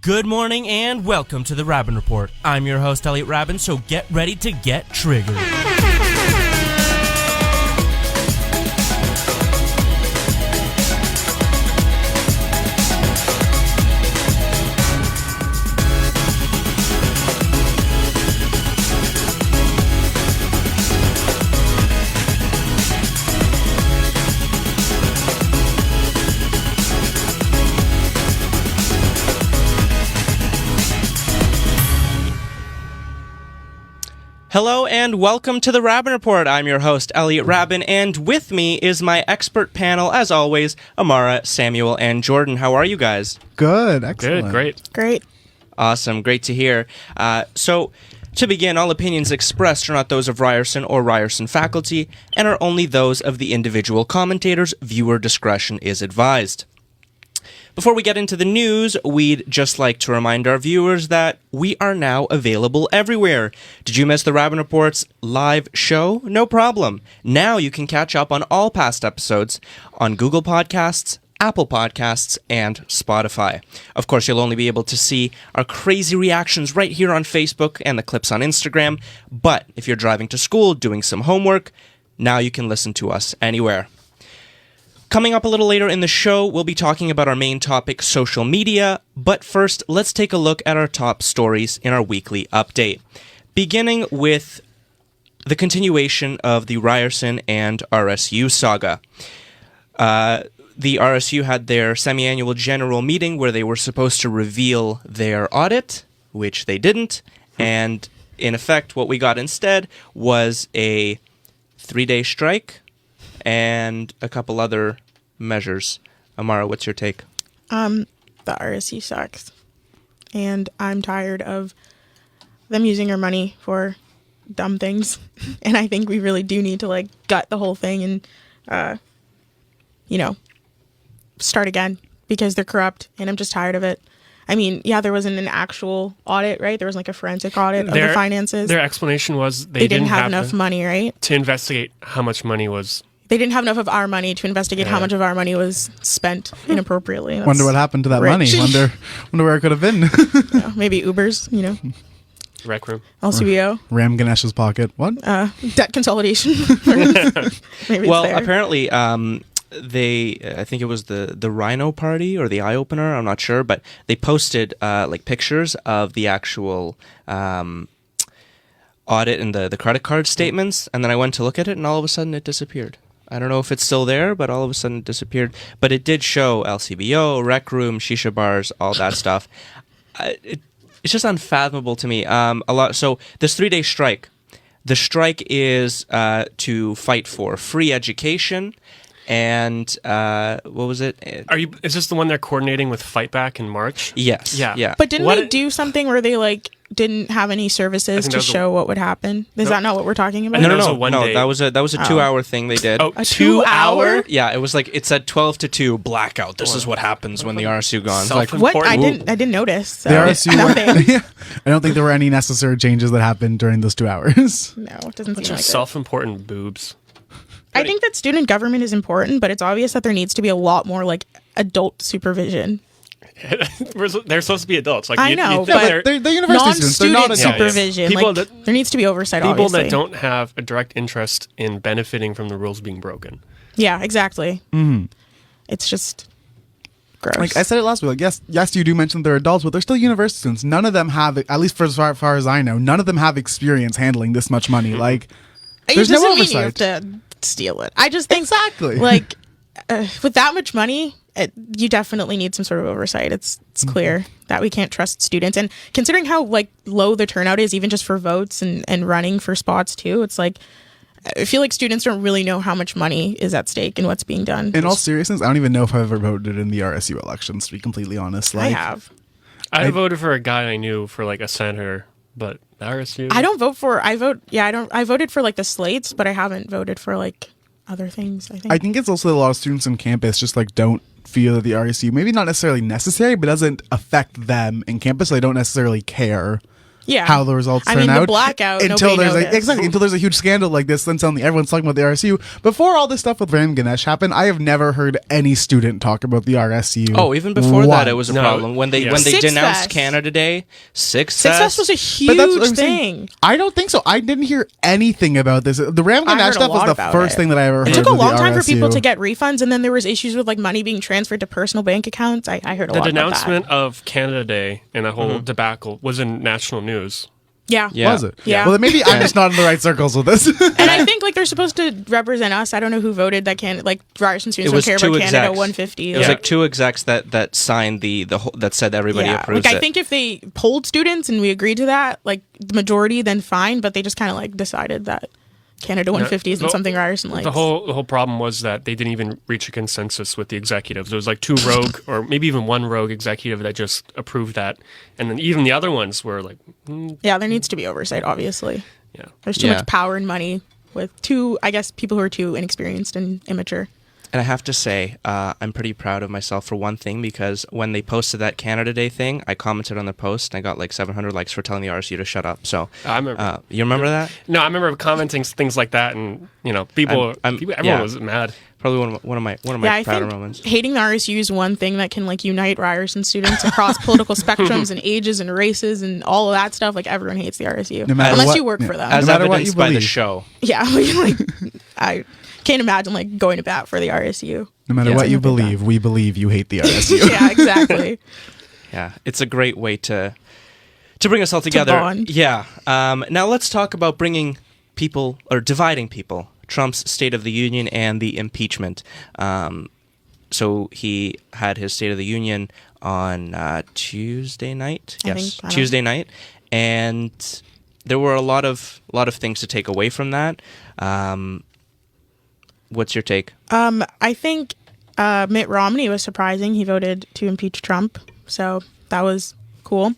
Good morning and welcome to the Raben Report. I'm your host, Elliot Raben, so get ready to get triggered. Hello and welcome to the Raben Report. I'm your host, Elliot Raben, and with me is my expert panel, as always, Amara, Samuel, and Jordan. How are you guys? Good, excellent. Good, great. Awesome, great to hear. So, to begin, all opinions expressed are not those of Ryerson or Ryerson faculty, and are only those of the individual commentators. Viewer discretion is advised. Before we get into the news, we'd just like to remind our viewers that we are now available everywhere. Did you miss the Raben Report's live show? No problem. Now you can catch up on all past episodes on Google Podcasts, Apple Podcasts, and Spotify. Of course, you'll only be able to see our crazy reactions right here on Facebook and the clips on Instagram, but if you're driving to school, doing some homework, now you can listen to us anywhere. Coming up a little later in the show, we'll be talking about our main topic, social media, but first, let's take a look at our top stories in our weekly update. Beginning with the continuation of the Ryerson and RSU saga. The RSU had their semi-annual general meeting where they were supposed to reveal their audit, which they didn't, and in effect, what we got instead was a 3-day strike and a couple other measures. Amara, what's your take? The RSU sucks. And I'm tired of them using our money for dumb things. And I think we really do need to, gut the whole thing and, start again because they're corrupt. And I'm just tired of it. I mean, yeah, there wasn't an actual audit, right? There was a forensic audit of the finances. Their explanation was they didn't have enough money, right? To investigate how much money was... They didn't have enough of our money to investigate how much of our money was spent inappropriately. Wonder what happened to that money. Wonder where it could have been. Maybe Uber's, Rec room. LCBO. Ram Ganesh's pocket. What? Debt consolidation. Maybe well, it's there. apparently, I think it was the Rhino Party or the Eye Opener, I'm not sure, but they posted pictures of the actual audit and the credit card statements, and then I went to look at it, and all of a sudden it disappeared. I don't know if it's still there, but all of a sudden it disappeared. But it did show LCBO, Rec Room, Shisha Bars, all that stuff. It's just unfathomable to me. So this 3-day strike, the strike is to fight for free education. And what was it? Is this the one they're coordinating with Fight Back in March? Yes. Yeah. But didn't they do something where they didn't have any services to show what would happen? Is that not what we're talking about? No. That was a 2-hour thing they did. Oh, a 2-hour? Yeah, it was it said 12 to 2 blackout. This is what happens when the RSU gone. What? I didn't notice. So. The RSU. I don't think there were any necessary changes that happened during those 2 hours. No, it doesn't seem like it. Self-important boobs. I think that student government is important, but it's obvious that there needs to be a lot more adult supervision. They're supposed to be adults. I know, but they're university students. They're not supervision. There needs to be oversight. People obviously. that don't have a direct interest in benefiting from the rules being broken. Yeah, exactly. Mm-hmm. It's just gross. I said it last week. Yes, you do mention they're adults, but they're still university students. None of them have, at least for as far as I know, none of them have experience handling this much money. There's no oversight. You have to steal it. I just think exactly. With that much money, you definitely need some sort of oversight. It's clear that we can't trust students, and considering how low the turnout is, even just for votes and running for spots too, it's I feel like students don't really know how much money is at stake and what's being done. In all seriousness, I don't even know if I've ever voted in the RSU elections, to be completely honest. I have. I voted for a guy I knew for a senator, but the RSU. I don't vote for. I voted for the slates, but I haven't voted for other things. I think it's also a lot of students on campus just don't feel that the RSU maybe not necessarily necessary, but doesn't affect them in campus. So they don't necessarily care how the results I turn mean, out. the blackout, until nobody there's noticed. until there's a huge scandal like this. Then suddenly everyone's talking about the RSU. Before all this stuff with Ram Ganesh happened, I have never heard any student talk about the RSU. Oh, even before that, it was a No, problem when they yeah. when they Six denounced Fest. Canada Day. Six Six Fest was a But that's what huge I'm saying. thing. I don't think so. I didn't hear anything about this. The Ram I heard Ganesh a stuff was lot the about first it. thing that I ever heard. It took a with the long time for people RSU. to get refunds, and then there was issues with like money being transferred to personal bank accounts. I heard a The lot about denouncement that. of Canada Day and the whole debacle was in national news. Yeah. Yeah. Was it? Yeah. Well, then maybe I'm just not in the right circles with this. And I think like they're supposed to represent us. I don't know who voted that Canada, like Ryerson It students don't was care two about Canada execs. 150. It was Yeah. like two execs that signed the whole, that said everybody yeah. approves Like I it. think if they polled students and we agreed to that, like the majority, then fine. But they just kind of like decided that Canada 150 isn't the- something Ryerson likes. The whole problem was that they didn't even reach a consensus with the executives. There was like two rogue, or maybe even one rogue executive that just approved that, and then even the other ones were like, Yeah, there needs to be oversight. Obviously, yeah. there's too Yeah. much power and money with I guess, people who are too inexperienced and immature. And I have to say, I'm pretty proud of myself for one thing, because when they posted that Canada Day thing, I commented on the post and I got like 700 likes for telling the RSU to shut up. So I remember. you remember that? No, I remember commenting things like that, and people, everyone yeah. was mad. Probably one of my Yeah, I prouder think moments. hating the RSU is one thing that can like unite Ryerson students across political spectrums and ages and races and all of that stuff. Like everyone hates the RSU No matter unless what- you work yeah. for them. As No matter what evidenced you by the believe. show. Yeah, like I can't imagine like going to bat for the RSU. No matter Yeah. what you Something like believe, we believe you hate the RSU. Yeah, exactly. Yeah, it's a great way to bring us all together. bond. Yeah. Now let's talk about bringing people or dividing people. Trump's State of the Union and the impeachment. So he had his State of the Union on Tuesday night. I Yes, don't Tuesday night, and there were a lot of things to take away from that. What's your take? I think Mitt Romney was surprising. He voted to impeach Trump, so that was cool.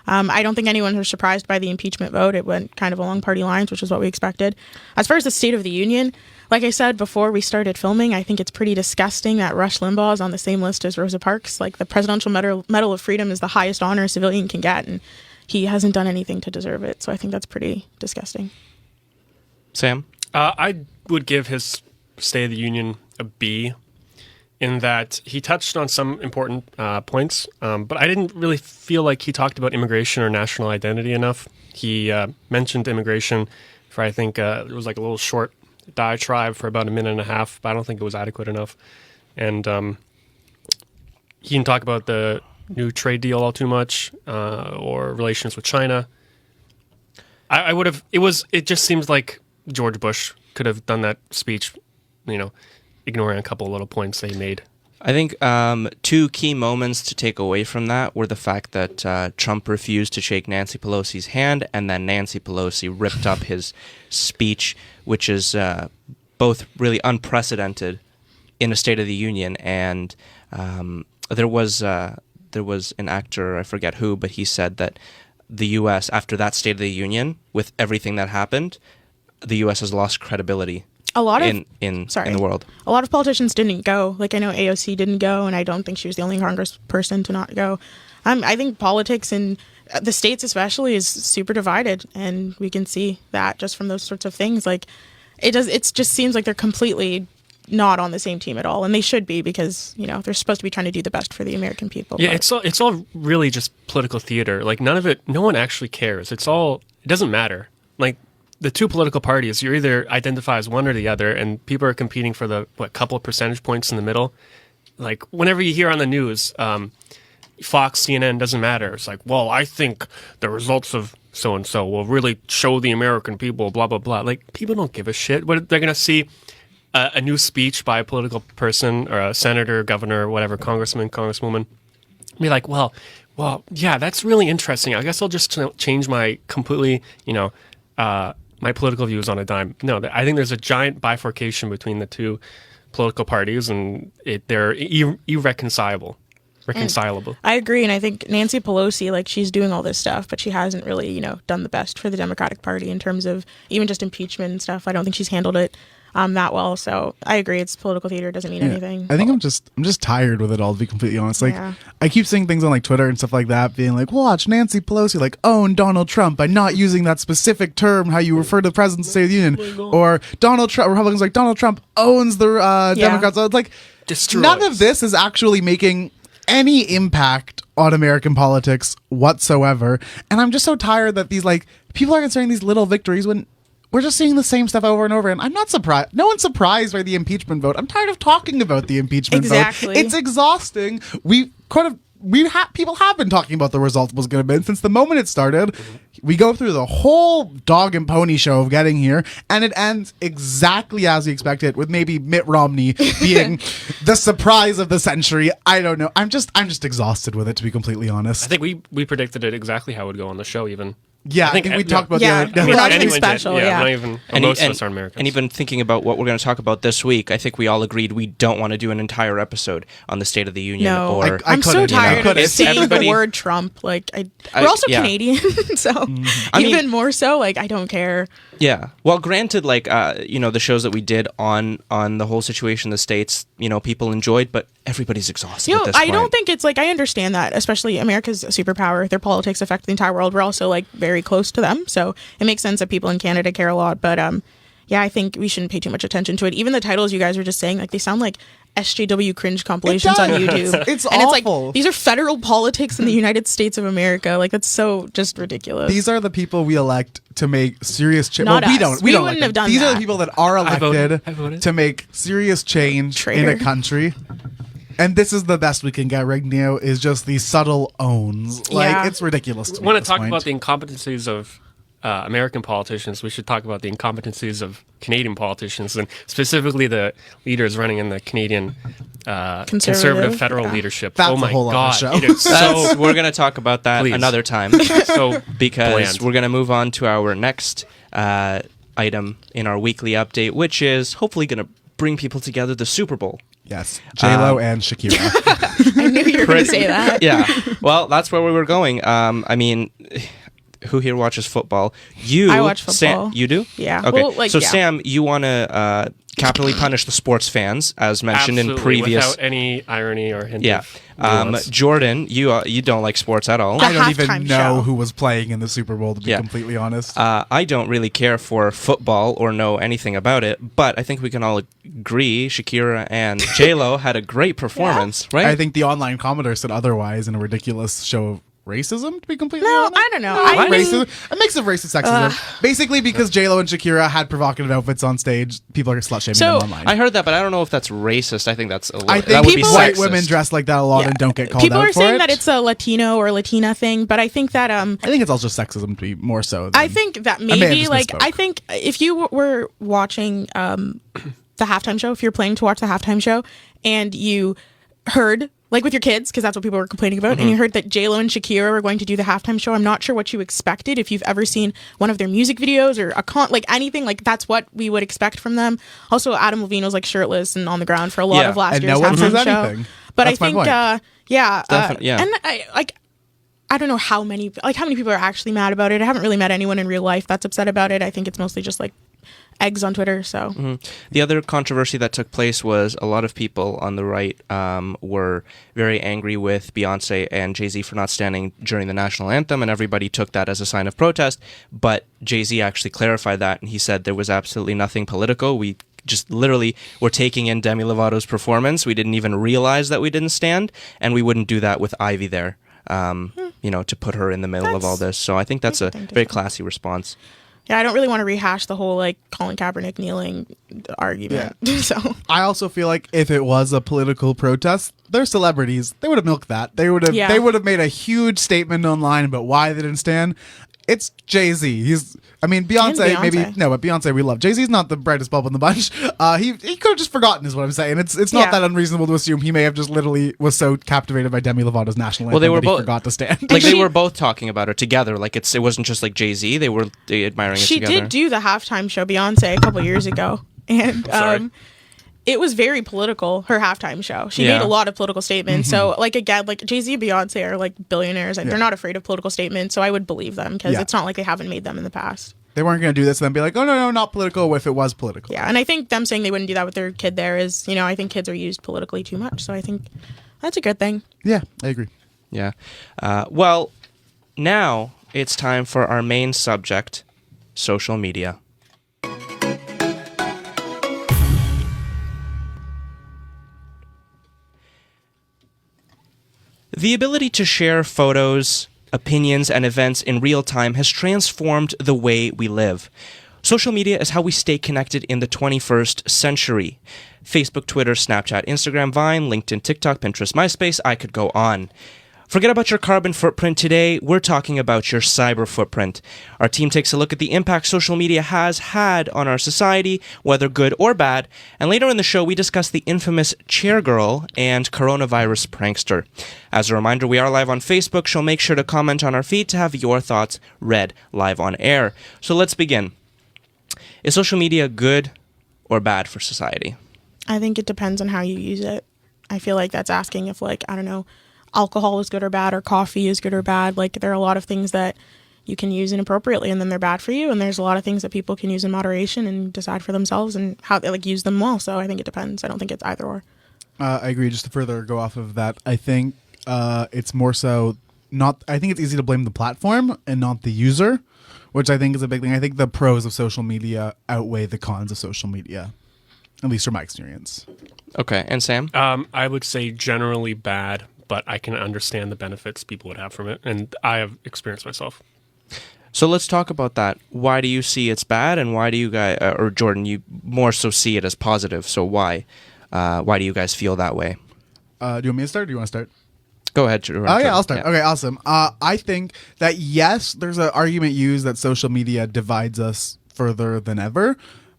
I don't think anyone was surprised by the impeachment vote. It went kind of along party lines, which is what we expected. As far as the State of the Union, like I said before we started filming, I think it's pretty disgusting that Rush Limbaugh is on the same list as Rosa Parks. Like the Presidential Medal of Freedom is the highest honor a civilian can get, and he hasn't done anything to deserve it. So I think that's pretty disgusting. Sam? I would give his State of the Union a B, in that he touched on some important points, but I didn't really feel like he talked about immigration or national identity enough. He mentioned immigration for, I think, it was like a little short diatribe for about a minute and a half, but I don't think it was adequate enough. And he didn't talk about the new trade deal all too much, or relations with China. I would have. It just seems like George Bush could have done that speech, ignoring a couple of little points they made. I think two key moments to take away from that were the fact that Trump refused to shake Nancy Pelosi's hand, and then Nancy Pelosi ripped up his speech, which is both really unprecedented in a State of the Union. And there was an actor, I forget who, but he said that the U.S., after that State of the Union, with everything that happened, the U.S. has lost credibility A lot of in the world. A lot of politicians didn't go. Like I know AOC didn't go, and I don't think she was the only Congress person to not go. I think politics in the states especially is super divided, and we can see that just from those sorts of things. Like it just seems like they're completely not on the same team at all, and they should be, because they're supposed to be trying to do the best for the American people. Yeah, but- it's all really just political theater. Like no one actually cares. It doesn't matter. Like the two political parties, you either identify as one or the other, and people are competing for the couple of percentage points in the middle. Like whenever you hear on the news, Fox, CNN, doesn't matter. It's like, well, I think the results of so and so will really show the American people, blah blah blah. Like people don't give a shit. What they're gonna see a new speech by a political person or a senator, governor, whatever, congressman, congresswoman, be like, well, yeah, that's really interesting. I guess I'll just change my completely, my political views on a dime. No, I think there's a giant bifurcation between the two political parties, and they're irreconcilable. Reconcilable. I agree, and I think Nancy Pelosi, like, she's doing all this stuff, but she hasn't really, done the best for the Democratic Party in terms of even just impeachment and stuff. I don't think she's handled it that well. So I agree, it's political theater, doesn't mean anything. I think I'm just tired with it all, to be completely honest. Like, Yeah. I keep seeing things on like Twitter and stuff like that, being like, "Watch Nancy Pelosi like own Donald Trump by not using that specific term how you refer to the president of the State of the Union," or Donald Trump Republicans like Donald Trump owns the Democrats. So it's like Destroys. none of this is actually making any impact on American politics whatsoever, and I'm just so tired that these like people are considering these little victories when we're just seeing the same stuff over and over. And I'm not surprised. No one's surprised by the impeachment vote. I'm tired of talking about the impeachment Exactly. vote. It's exhausting. People have been talking about the result was going to be since the moment it started. We go through the whole dog and pony show of getting here, and it ends exactly as we expected, with maybe Mitt Romney being the surprise of the century. I don't know. I'm just exhausted with it, to be completely honest. I think we predicted it exactly how it would go on the show, even. Yeah, I think we talked about Yeah. the We're not anyone even did. special, yeah. Not even most of us are Americans. And even thinking about what we're going to talk about this week, I think we all agreed we don't want to do an entire episode on the State of the Union. No, Or I I'm so couldn't, you know. tired of It's saying everybody- the word Trump. Like, we're also yeah. Canadian, so I mean- even more so. Like, I don't care. Yeah. Well, granted, like the shows that we did on the whole situation in the States, people enjoyed, but everybody's exhausted at this I point. don't think it's like, I understand that, especially America's a superpower. Their politics affect the entire world. We're also like very close to them, so it makes sense that people in Canada care a lot. But yeah, I think we shouldn't pay too much attention to it. Even the titles you guys were just saying, like, they sound like SJW cringe compilations on does. YouTube. It's and awful. it's like, these are federal politics in the United States of America. Like, that's so just ridiculous. These are the people we elect to make serious change. Not Well, we us. don't. We don't wouldn't elect have them. done These are that. the people that are I voted. elected to make serious change in a Traitor. country. And this is the best we can get right now, is just these subtle owns. Like, Yeah. it's ridiculous to me Want at to this talk point. about the incompetencies of American politicians? We should talk about the incompetencies of Canadian politicians, and specifically the leaders running in the Canadian conservative federal yeah. leadership. That's oh a my whole other god, show. it is so We're going to talk about that Please. another time so because bland. we're going to move on to our next item in our weekly update, which is hopefully going to bring people together, the Super Bowl. Yes. J-Lo and Shakira. I knew you were going to say that. Yeah. Well, that's where we were going. I mean, who here watches football? You, I watch Sam, football. you do? Yeah. Okay. Well, like, so, yeah. Sam, you want to capitally punish the sports fans, as mentioned in Absolutely, previous. without any irony or hint Yeah. of nuance. Jordan, you don't like sports at all. The I don't even halftime know show. who was playing in the Super Bowl, to be Yeah. completely honest. I don't really care for football or know anything about it, but I think we can all agree Shakira and J-Lo had a great performance, right? I think the online commenter said otherwise in a ridiculous show of racism, to be completely No, honest. I don't know. No, I mean- racism. A mix of racist sexism. Basically, because J-Lo and Shakira had provocative outfits on stage, people are slut-shaming So, them online. I heard that, but I don't know if that's racist. I think that's a little, I that think would be people- white sexist. women dress like that a lot Yeah. and don't get called People out are for saying it. that it's a Latino or Latina thing, but I think that I think it's also sexism, to be more so. I think that may have maybe just like misspoke. I think if you were watching the halftime show, if you're planning to watch the halftime show, and you heard like with your kids, because that's what people were complaining about, and you heard that J-Lo and Shakira were going to do the halftime show, I'm not sure what you expected. If you've ever seen one of their music videos or like anything, like that's what we would expect from them. Also, Adam Levine was like shirtless and on the ground for a lot Yeah, of last and year's no one halftime says show. anything. But That's my I think, point. yeah, yeah. and I don't know how many people are actually mad about it. I haven't really met anyone in real life that's upset about it. I think it's mostly just like eggs on Twitter. So The other controversy that took place was a lot of people on the right were very angry with Beyonce and Jay-Z for not standing during the national anthem, and everybody took that as a sign of protest. But Jay-Z actually clarified that, and he said there was absolutely nothing political. We just literally were taking in Demi Lovato's performance. We didn't even realize that we didn't stand, and we wouldn't do that with Ivy there, to put her in the middle of all this. So I think that's a something very different. classy response. yeah, I don't really want to rehash the whole like Colin Kaepernick kneeling argument. So I also feel like if it was a political protest, they're celebrities. They would have milked that. They would have. Yeah. They would have made a huge statement online about why they didn't stand. It's Jay-Z. Beyonce, Beyonce. maybe no, but Beyonce we love. Jay-Z's not the brightest bulb in the bunch. He could have just forgotten, is what I'm saying. It's not Yeah. that unreasonable to assume he may have just literally was so captivated by Demi Lovato's national anthem Well, they were that he both- forgot to stand. Like they she- were both talking about her together. Like it wasn't just like Jay-Z. They were admiring it she together. did do the halftime show, Beyonce, a couple years ago, and sorry. it was very political. Her halftime show, she Yeah. made a lot of political statements. So like again, like Jay-Z and Beyonce are like billionaires, and they're not afraid of political statements. So I would believe them because Yeah. it's not like they haven't made them in the past. They weren't going to do this and then be like, oh, no, not political if it was political. Yeah, and I think them saying they wouldn't do that with their kid there is, I think kids are used politically too much. So I think that's a good thing. Yeah, I agree. Yeah. Well, now it's time for our main subject, social media. The ability to share photos, opinions, and events in real time has transformed the way we live. Social media is how we stay connected in the 21st century. Facebook, Twitter, Snapchat, Instagram, Vine, LinkedIn, TikTok, Pinterest, MySpace, I could go on. Forget about your carbon footprint today. We're talking about your cyber footprint. Our team takes a look at the impact social media has had on our society, whether good or bad. And later in the show, we discuss the infamous chair girl and coronavirus prankster. As a reminder, we are live on Facebook, so make sure to comment on our feed to have your thoughts read live on air. So let's begin. Is social media good or bad for society? I think it depends on how you use it. I feel like that's asking if, alcohol is good or bad, or coffee is good or bad. Like, there are a lot of things that you can use inappropriately and then they're bad for you. And there's a lot of things that people can use in moderation and decide for themselves and how they use them well. So I think it depends. I don't think it's either or. I agree. Just to further go off of that, I think it's more so I think it's easy to blame the platform and not the user, which I think is a big thing. I think the pros of social media outweigh the cons of social media, at least from my experience. Okay. And Sam? I would say generally bad, but I can understand the benefits people would have from it, and I have experienced myself. So let's talk about that. Why do you see it's bad, and why do you guys, or Jordan, you more so see it as positive? So why do you guys feel that way? Do you want me to start, or do you want to start? Go ahead, Jordan. Oh, yeah, I'll start. Yeah. Okay, awesome. I think that, yes, there's an argument used that social media divides us further than ever,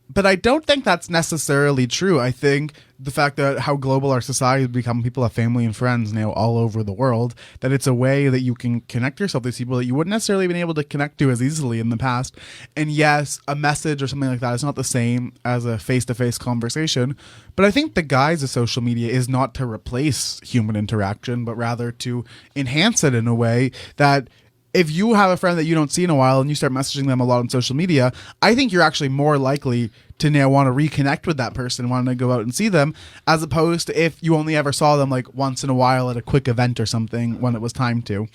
but I don't think that's necessarily true. I think the fact that how global our society has become, people have family and friends now all over the world, that it's a way that you can connect yourself to people that you wouldn't necessarily have been able to connect to as easily in the past. And yes, a message or something like that is not the same as a face-to-face conversation, but I think the guise of social media is not to replace human interaction, but rather to enhance it in a way that if you have a friend that you don't see in a while and you start messaging them a lot on social media, I think you're actually more likely to now want to reconnect with that person, wanting to go out and see them, as opposed to if you only ever saw them like once in a while at a quick event or something when it was time to.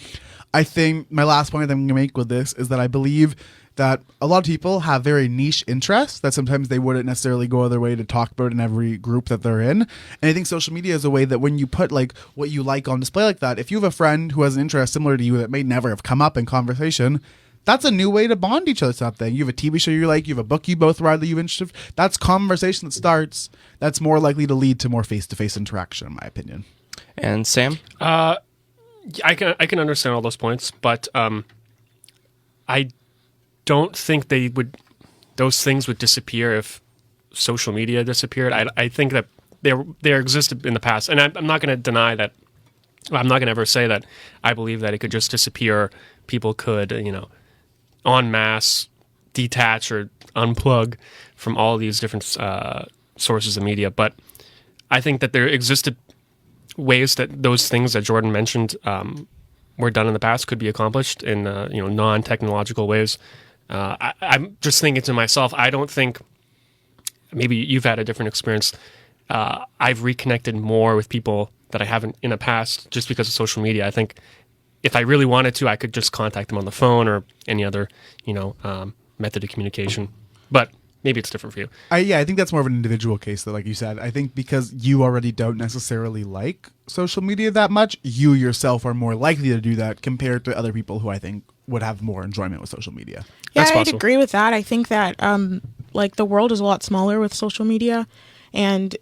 I think my last point I'm going to make with this is that I believe that a lot of people have very niche interests that sometimes they wouldn't necessarily go their way to talk about in every group that they're in. And I think social media is a way that when you put like what you like on display like that, if you have a friend who has an interest similar to you that may never have come up in conversation, that's a new way to bond each other to something. You have a TV show you like, you have a book you both read that you've interested. That's conversation that starts. That's more likely to lead to more face-to-face interaction, in my opinion. And Sam? I can understand all those points, but I don't think those things would disappear if social media disappeared. I think that they existed in the past, and I'm not going to deny that. I'm not going to ever say that I believe that it could just disappear. People could, en masse detach or unplug from all these different sources of media. But I think that there existed ways that those things that Jordan mentioned were done in the past could be accomplished in non-technological ways. I'm just thinking to myself, I don't think, maybe you've had a different experience. I've reconnected more with people that I haven't in the past just because of social media. I think if I really wanted to, I could just contact them on the phone or any other, method of communication. But maybe it's different for you. I think that's more of an individual case, though, like you said. I think because you already don't necessarily like social media that much, you yourself are more likely to do that compared to other people who I think would have more enjoyment with social media. Yeah, That's I'd possible. agree with that. I think that the world is a lot smaller with social media, and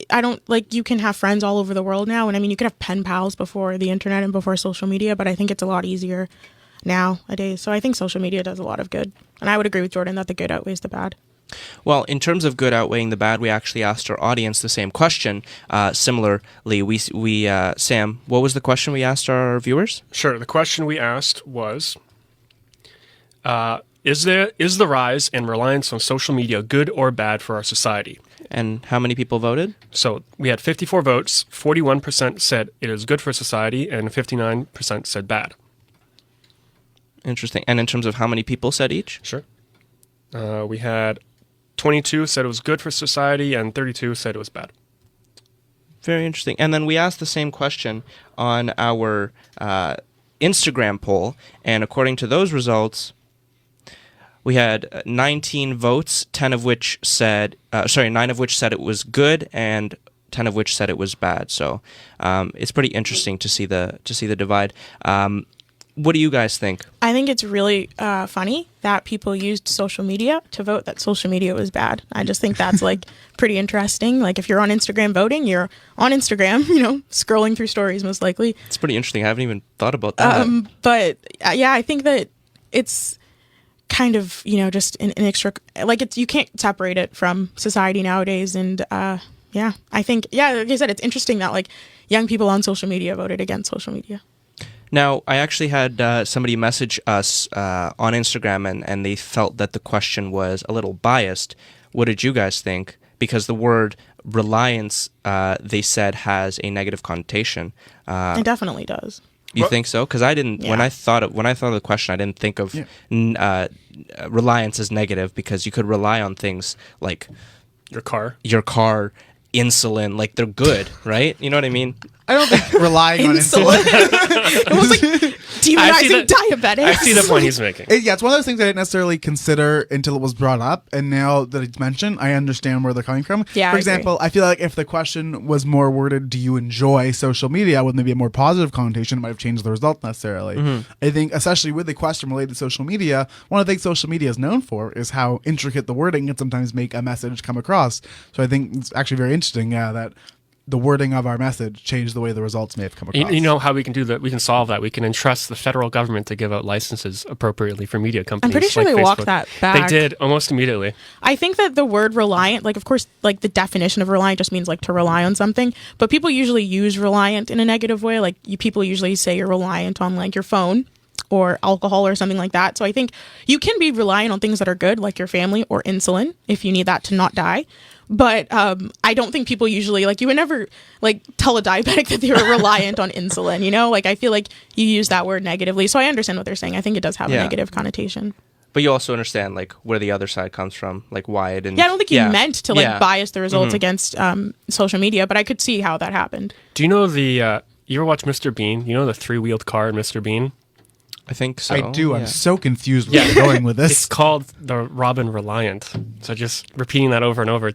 I don't you can have friends all over the world now. And I mean, you could have pen pals before the internet and before social media, but I think it's a lot easier nowadays. So I think social media does a lot of good. And I would agree with Jordan that the good outweighs the bad. Well, in terms of good outweighing the bad, we actually asked our audience the same question. Similarly, we Sam, what was the question we asked our viewers? Sure. The question we asked was, is the rise and reliance on social media good or bad for our society? And how many people voted? So we had 54 votes. 41% said it is good for society, and 59% said bad. Interesting. And in terms of how many people said each? Sure. We had 22 said it was good for society, and 32 said it was bad. Very interesting. And then we asked the same question on our Instagram poll, and according to those results, we had 19 votes, 9 of which said it was good, and 10 of which said it was bad. So it's pretty interesting to see the divide. What do you guys think? I think it's really funny that people used social media to vote that social media was bad. I just think that's like pretty interesting. Like if you're on Instagram voting, you're on Instagram, scrolling through stories most likely. It's pretty interesting. I haven't even thought about that. But yeah, I think that it's kind of, just an extra, like you can't separate it from society nowadays. And yeah, I think, like I said, it's interesting that like young people on social media voted against social media. Now, I actually had somebody message us on Instagram, and they felt that the question was a little biased. What did you guys think? Because the word reliance, they said, has a negative connotation. It definitely does. You think so? Because I didn't. Yeah. When I thought of the question, I didn't think of reliance as negative, because you could rely on things like Your car. insulin, like they're good, right? You know what I mean? I don't think relying on Insulin. insulin. It was like demonizing diabetics. I see the point he's making. Yeah, it's one of those things I didn't necessarily consider until it was brought up, and now that it's mentioned, I understand where they're coming from. Yeah, For I example, I feel like if the question was more worded, "Do you enjoy social media?" with maybe a more positive connotation, it might have changed the result necessarily. I think, especially with the question related to social media, one of the things social media is known for is how intricate the wording can sometimes make a message come across. So I think it's actually very interesting, that the wording of our message changed the way the results may have come across. You know how we can do that? We can solve that. We can entrust the federal government to give out licenses appropriately for media companies. I'm pretty sure like they walked Facebook. that back. They did almost immediately. I think that the word reliant, like, of course, like the definition of reliant just means like to rely on something, but people usually use reliant in a negative way. Like people usually say you're reliant on like your phone or alcohol or something like that. So I think you can be reliant on things that are good, like your family or insulin, if you need that to not die. But I don't think people usually, like, you would never like tell a diabetic that they were reliant on insulin, Like, I feel like you use that word negatively. So I understand what they're saying. I think it does have a negative connotation. But you also understand like where the other side comes from, like why it didn't. Yeah, I don't think he meant to like bias the results Mm-hmm. against social media, but I could see how that happened. Do you know you ever watch Mr. Bean? You know the 3-wheeled car in Mr. Bean? I think so. I do. Yeah. I'm so confused where you're going with It's this. called the Raben Reliant. So just repeating that over and over,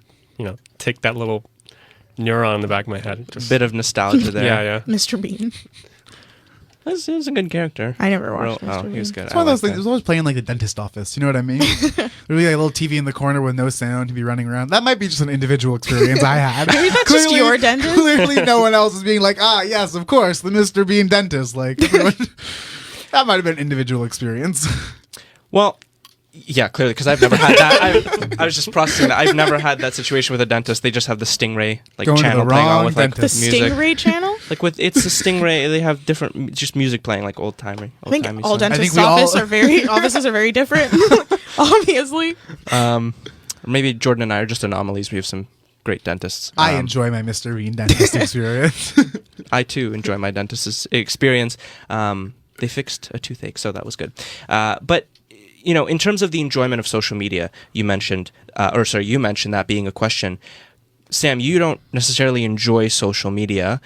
take that little neuron in the back of my head. Just, Bit of nostalgia there. yeah. Mr. Bean. He was a good character. I never watched Mr. Bean. He was good. It's one of those things. It was always playing like the dentist office. You know what I mean? There'd be like a little TV in the corner with no sound to be running around. That might be just an individual experience I had. Maybe that's just your dentist. Clearly, no one else is being like, yes, of course, the Mr. Bean dentist. Like, everyone, that might have been an individual experience. Well, yeah, clearly, because I've never had that. I was just processing that. I've never had that situation with a dentist. They just have the Stingray like Going to the channel playing on wrong with like The dentist. music. Stingray channel? Like it's the Stingray. They have different just music playing like old timey. I think all I think dentists' we all- offices are very different, obviously. Or maybe Jordan and I are just anomalies. We have some great dentists. I enjoy my Mr. Bean dentist experience. I too enjoy my dentist's experience. They fixed a toothache, so that was good. But in terms of the enjoyment of social media, you mentioned that being a question. Sam, you don't necessarily enjoy social media.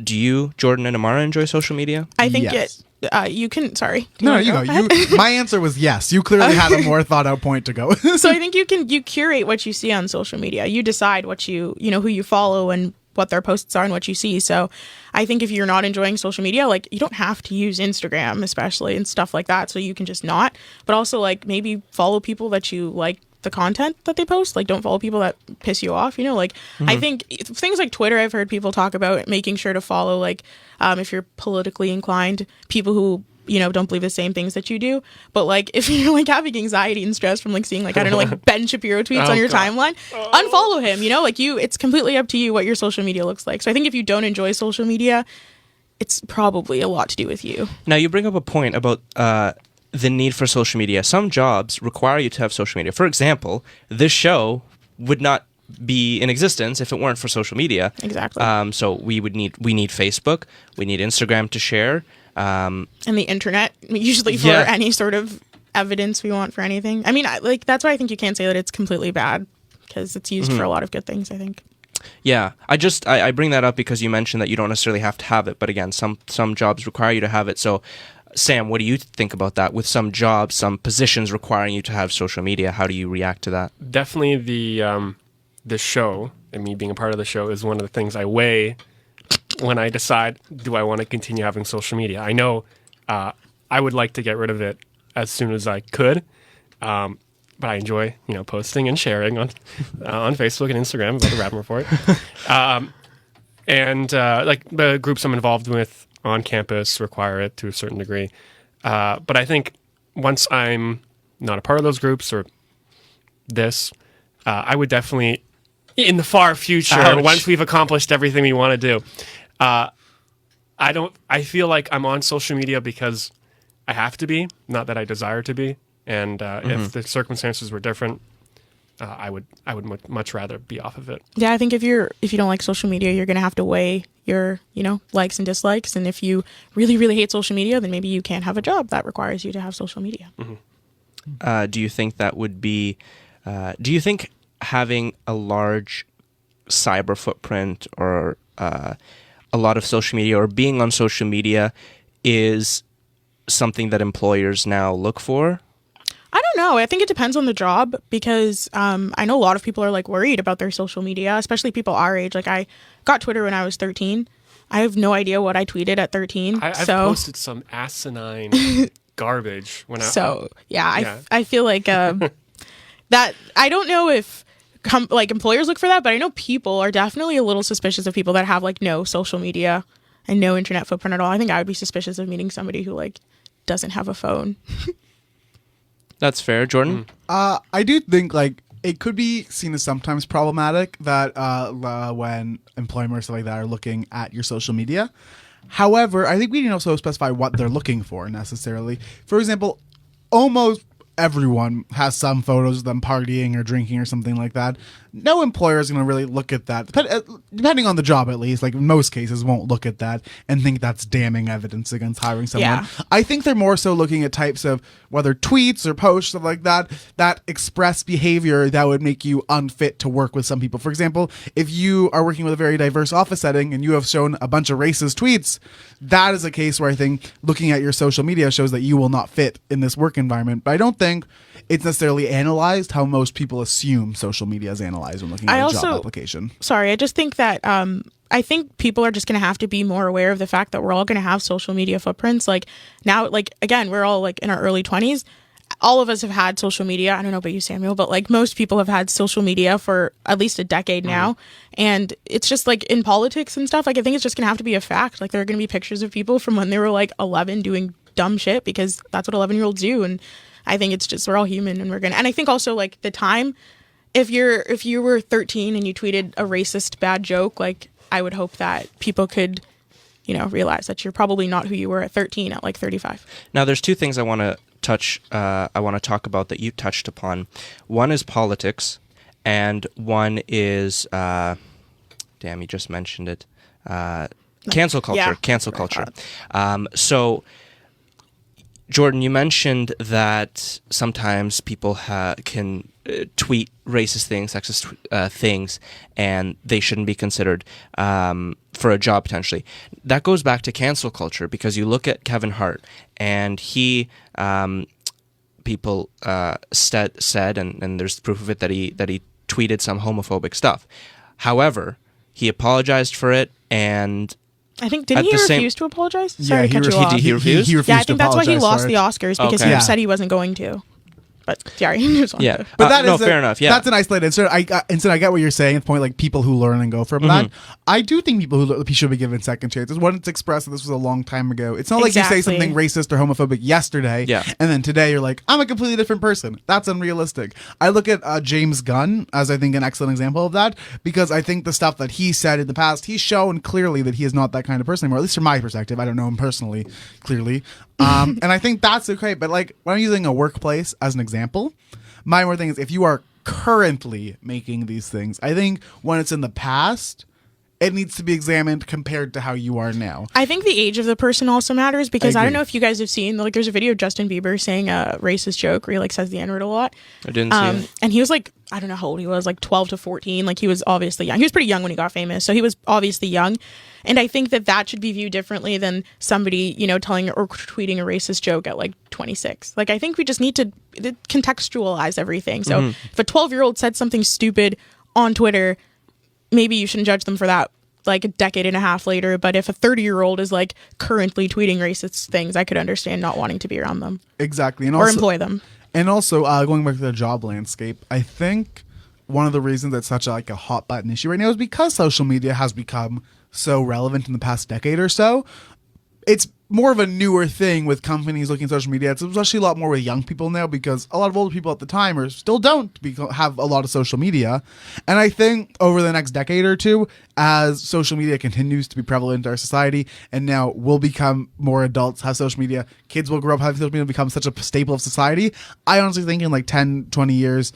Do you, Jordan and Amara, enjoy social media? I think Yes. you can. Sorry. Do No, wanna you go. My answer was yes. You clearly had a more thought out point to go. So I think you curate what you see on social media. You decide what who you follow and what their posts are and what you see. So I think if you're not enjoying social media, like you don't have to use Instagram, especially, and stuff like that. So you can just not, but also like maybe follow people that you like the content that they post. Like don't follow people that piss you off, I think things like Twitter, I've heard people talk about making sure to follow, like, if you're politically inclined, people who don't believe the same things that you do. But like if you're like having anxiety and stress from like seeing like, I don't know, like Ben Shapiro tweets on your timeline, unfollow him, it's completely up to you what your social media looks like. So I think if you don't enjoy social media, it's probably a lot to do with you. Now, you bring up a point about the need for social media. Some jobs require you to have social media. For example, this show would not be in existence if it weren't for social media. Exactly. So we need Facebook, we need Instagram to share. And the internet, usually for Yeah. any sort of evidence we want for anything. I mean, like that's why I think you can't say that it's completely bad because it's used for a lot of good things, I think. Yeah, I bring that up because you mentioned that you don't necessarily have to have it, but again, some jobs require you to have it. So, Sam, what do you think about that? With some jobs, some positions requiring you to have social media, how do you react to that? Definitely the show and me being a part of the show is one of the things I weigh when I decide, do I want to continue having social media? I know I would like to get rid of it as soon as I could, but I enjoy, posting and sharing on Facebook and Instagram about the Raben Report. And like the groups I'm involved with on campus require it to a certain degree. But I think once I'm not a part of those groups or this, I would definitely, in the far future, Ouch. once we've accomplished everything we want to do, I feel like I'm on social media because I have to be, not that I desire to be. And if the circumstances were different, I would much rather be off of it. Yeah, I think if you don't like social media, you're going to have to weigh your, likes and dislikes. And if you really, really hate social media, then maybe you can't have a job that requires you to have social media. Do you think that would be? Do you think having a large cyber footprint or a lot of social media or being on social media is something that employers now look for? I don't know. I think it depends on the job because I know a lot of people are like worried about their social media, especially people our age. Like I got Twitter when I was 13. I have no idea what I tweeted at 13. I've posted some asinine garbage when I feel like that I don't know if like employers look for that, but I know people are definitely a little suspicious of people that have like no social media and no internet footprint at all. I think I would be suspicious of meeting somebody who like doesn't have a phone. That's fair, Jordan. I do think like it could be seen as sometimes problematic that when employers or stuff like that are looking at your social media. However, I think we can also specify what they're looking for necessarily. For example, almost everyone has some photos of them partying or drinking or something like that. No employer is going to really look at that, depending on the job at least, like in most cases won't look at that and think that's damning evidence against hiring someone. Yeah. I think they're more so looking at types of whether tweets or posts, stuff like that express behavior that would make you unfit to work with some people. For example, if you are working with a very diverse office setting and you have shown a bunch of racist tweets, that is a case where I think looking at your social media shows that you will not fit in this work environment. But I don't think it's necessarily analyzed how most people assume social media is analyzed when looking at a job application. Sorry, I just think that I think people are just going to have to be more aware of the fact that we're all going to have social media footprints. Like now, like again, we're all like in our early 20s. All of us have had social media. I don't know about you, Samuel, but like most people have had social media for at least a decade now. And it's just like in politics and stuff, like I think it's just going to have to be a fact. Like there are going to be pictures of people from when they were like 11 doing dumb shit because that's what 11-year-olds do. And I think it's just, we're all human and and I think also like the time, if you were 13 and you tweeted a racist bad joke, like I would hope that people could, realize that you're probably not who you were at 13 at like 35. Now, there's two things I want to talk about that you touched upon. One is politics, and one is, you just mentioned it, cancel culture. Yeah. Cancel culture. So, Jordan, you mentioned that sometimes people can tweet racist things, sexist things, and they shouldn't be considered for a job potentially. That goes back to cancel culture because you look at Kevin Hart, and he people said, and there's proof of it that he tweeted some homophobic stuff. However, he apologized for it, and I think didn't he refuse to apologize? Sorry, he to cut you off. He refused. He refused Yeah, I think to that's why he apologize lost for the it. Oscars because Okay. he Yeah. said he wasn't going to. But sorry, he was on Yeah. to. But that no, is fair enough. Yeah, that's an isolated incident. I get what you're saying. At the point, like people who learn and go from that. I do think people who should be given second chances. When it's expressed that this was a long time ago, it's not like you say Exactly. something racist or homophobic yesterday, Yeah. and then today you're like, I'm a completely different person. That's unrealistic. I look at James Gunn as I think an excellent example of that because I think the stuff that he said in the past, he's shown clearly that he is not that kind of person anymore. At least from my perspective, I don't know him personally, clearly, and I think that's okay. But like when I'm using a workplace as an example. My more thing is if you are currently making these things, I think when it's in the past, it needs to be examined compared to how you are now. I think the age of the person also matters because I don't agree. know if you guys have seen, like, there's a video of Justin Bieber saying a racist joke where he, like, says the N-word a lot. I didn't see it. And he was, like, I don't know how old he was, like 12 to 14. Like, he was obviously young. He was pretty young when he got famous, so he was obviously young. And I think that should be viewed differently than somebody, you know, telling or tweeting a racist joke at, like, 26. Like, I think we just need to contextualize everything. So if a 12-year-old said something stupid on Twitter, maybe you shouldn't judge them for that like a decade and a half later. But if a 30-year-old is like currently tweeting racist things, I could understand not wanting to be around them Exactly. And or also, employ them. And also, going back to the job landscape, I think one of the reasons it's such a hot button issue right now is because social media has become so relevant in the past decade or so. It's more of a newer thing with companies looking at social media. It's especially a lot more with young people now because a lot of older people at the time still don't have a lot of social media. And I think over the next decade or two, as social media continues to be prevalent in our society, and now we'll become more adults, have social media, kids will grow up having social media, become such a staple of society. I honestly think in like 10, 20 years,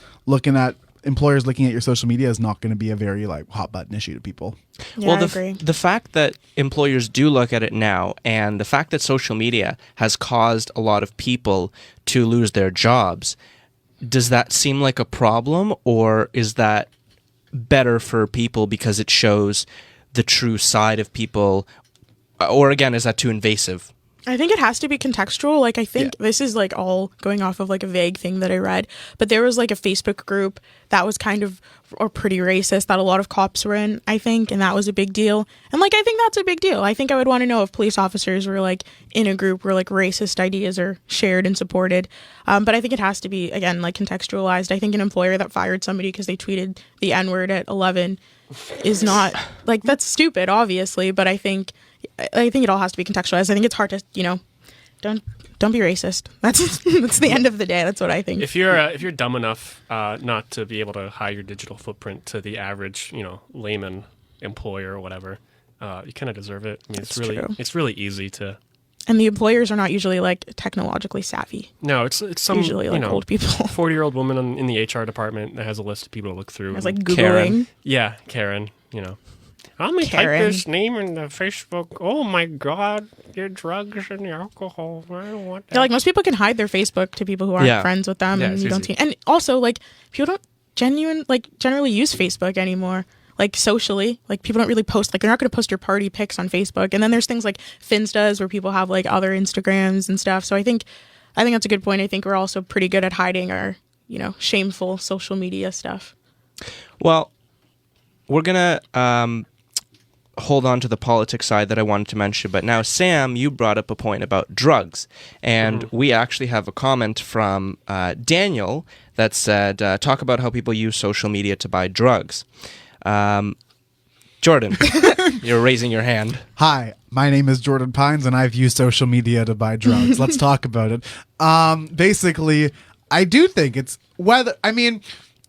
employers looking at your social media is not going to be a very hot button issue to people. Yeah, Well, I agree. the fact that employers do look at it now, and the fact that social media has caused a lot of people to lose their jobs, does that seem like a problem, or is that better for people because it shows the true side of people, or again, is that too invasive? I think it has to be contextual. Like, I think this is like all going off of like a vague thing that I read, but there was like a Facebook group that was kind of or pretty racist that a lot of cops were in, I think, and that was a big deal. And like, I think that's a big deal. I think I would want to know if police officers were like in a group where like racist ideas are shared and supported. But I think it has to be, again, like contextualized. I think an employer that fired somebody because they tweeted the N-word at 11 is not like, that's stupid, obviously, but I think it all has to be contextualized. I think it's hard to, don't be racist. That's the end of the day. That's what I think. If you're dumb enough not to be able to hide your digital footprint to the average, layman employer or whatever, you kind of deserve it. I mean, True. it's really easy to. And the employers are not usually like technologically savvy. No, it's some Usually like old people. 40-year-old woman in the HR department that has a list of people to look through. It's like and- Googling. Karen. Yeah, Karen. Let me type Karen. this name in the Facebook. Oh my God, your drugs and your alcohol. I don't want that. Yeah, like most people can hide their Facebook to people who aren't Yeah. friends with them, Yeah, and it's you don't easy. see. And also, like people don't generally use Facebook anymore. Like socially, like people don't really post. Like they're not going to post your party pics on Facebook. And then there's things like Finsta's where people have like other Instagrams and stuff. So I think that's a good point. I think we're also pretty good at hiding our shameful social media stuff. Well, we're going to hold on to the politics side that I wanted to mention, but now, Sam, you brought up a point about drugs, and we actually have a comment from Daniel that said, talk about how people use social media to buy drugs. Jordan, you're raising your hand. Hi, my name is Jordan Pines, and I've used social media to buy drugs. Let's talk about it. Basically, I do think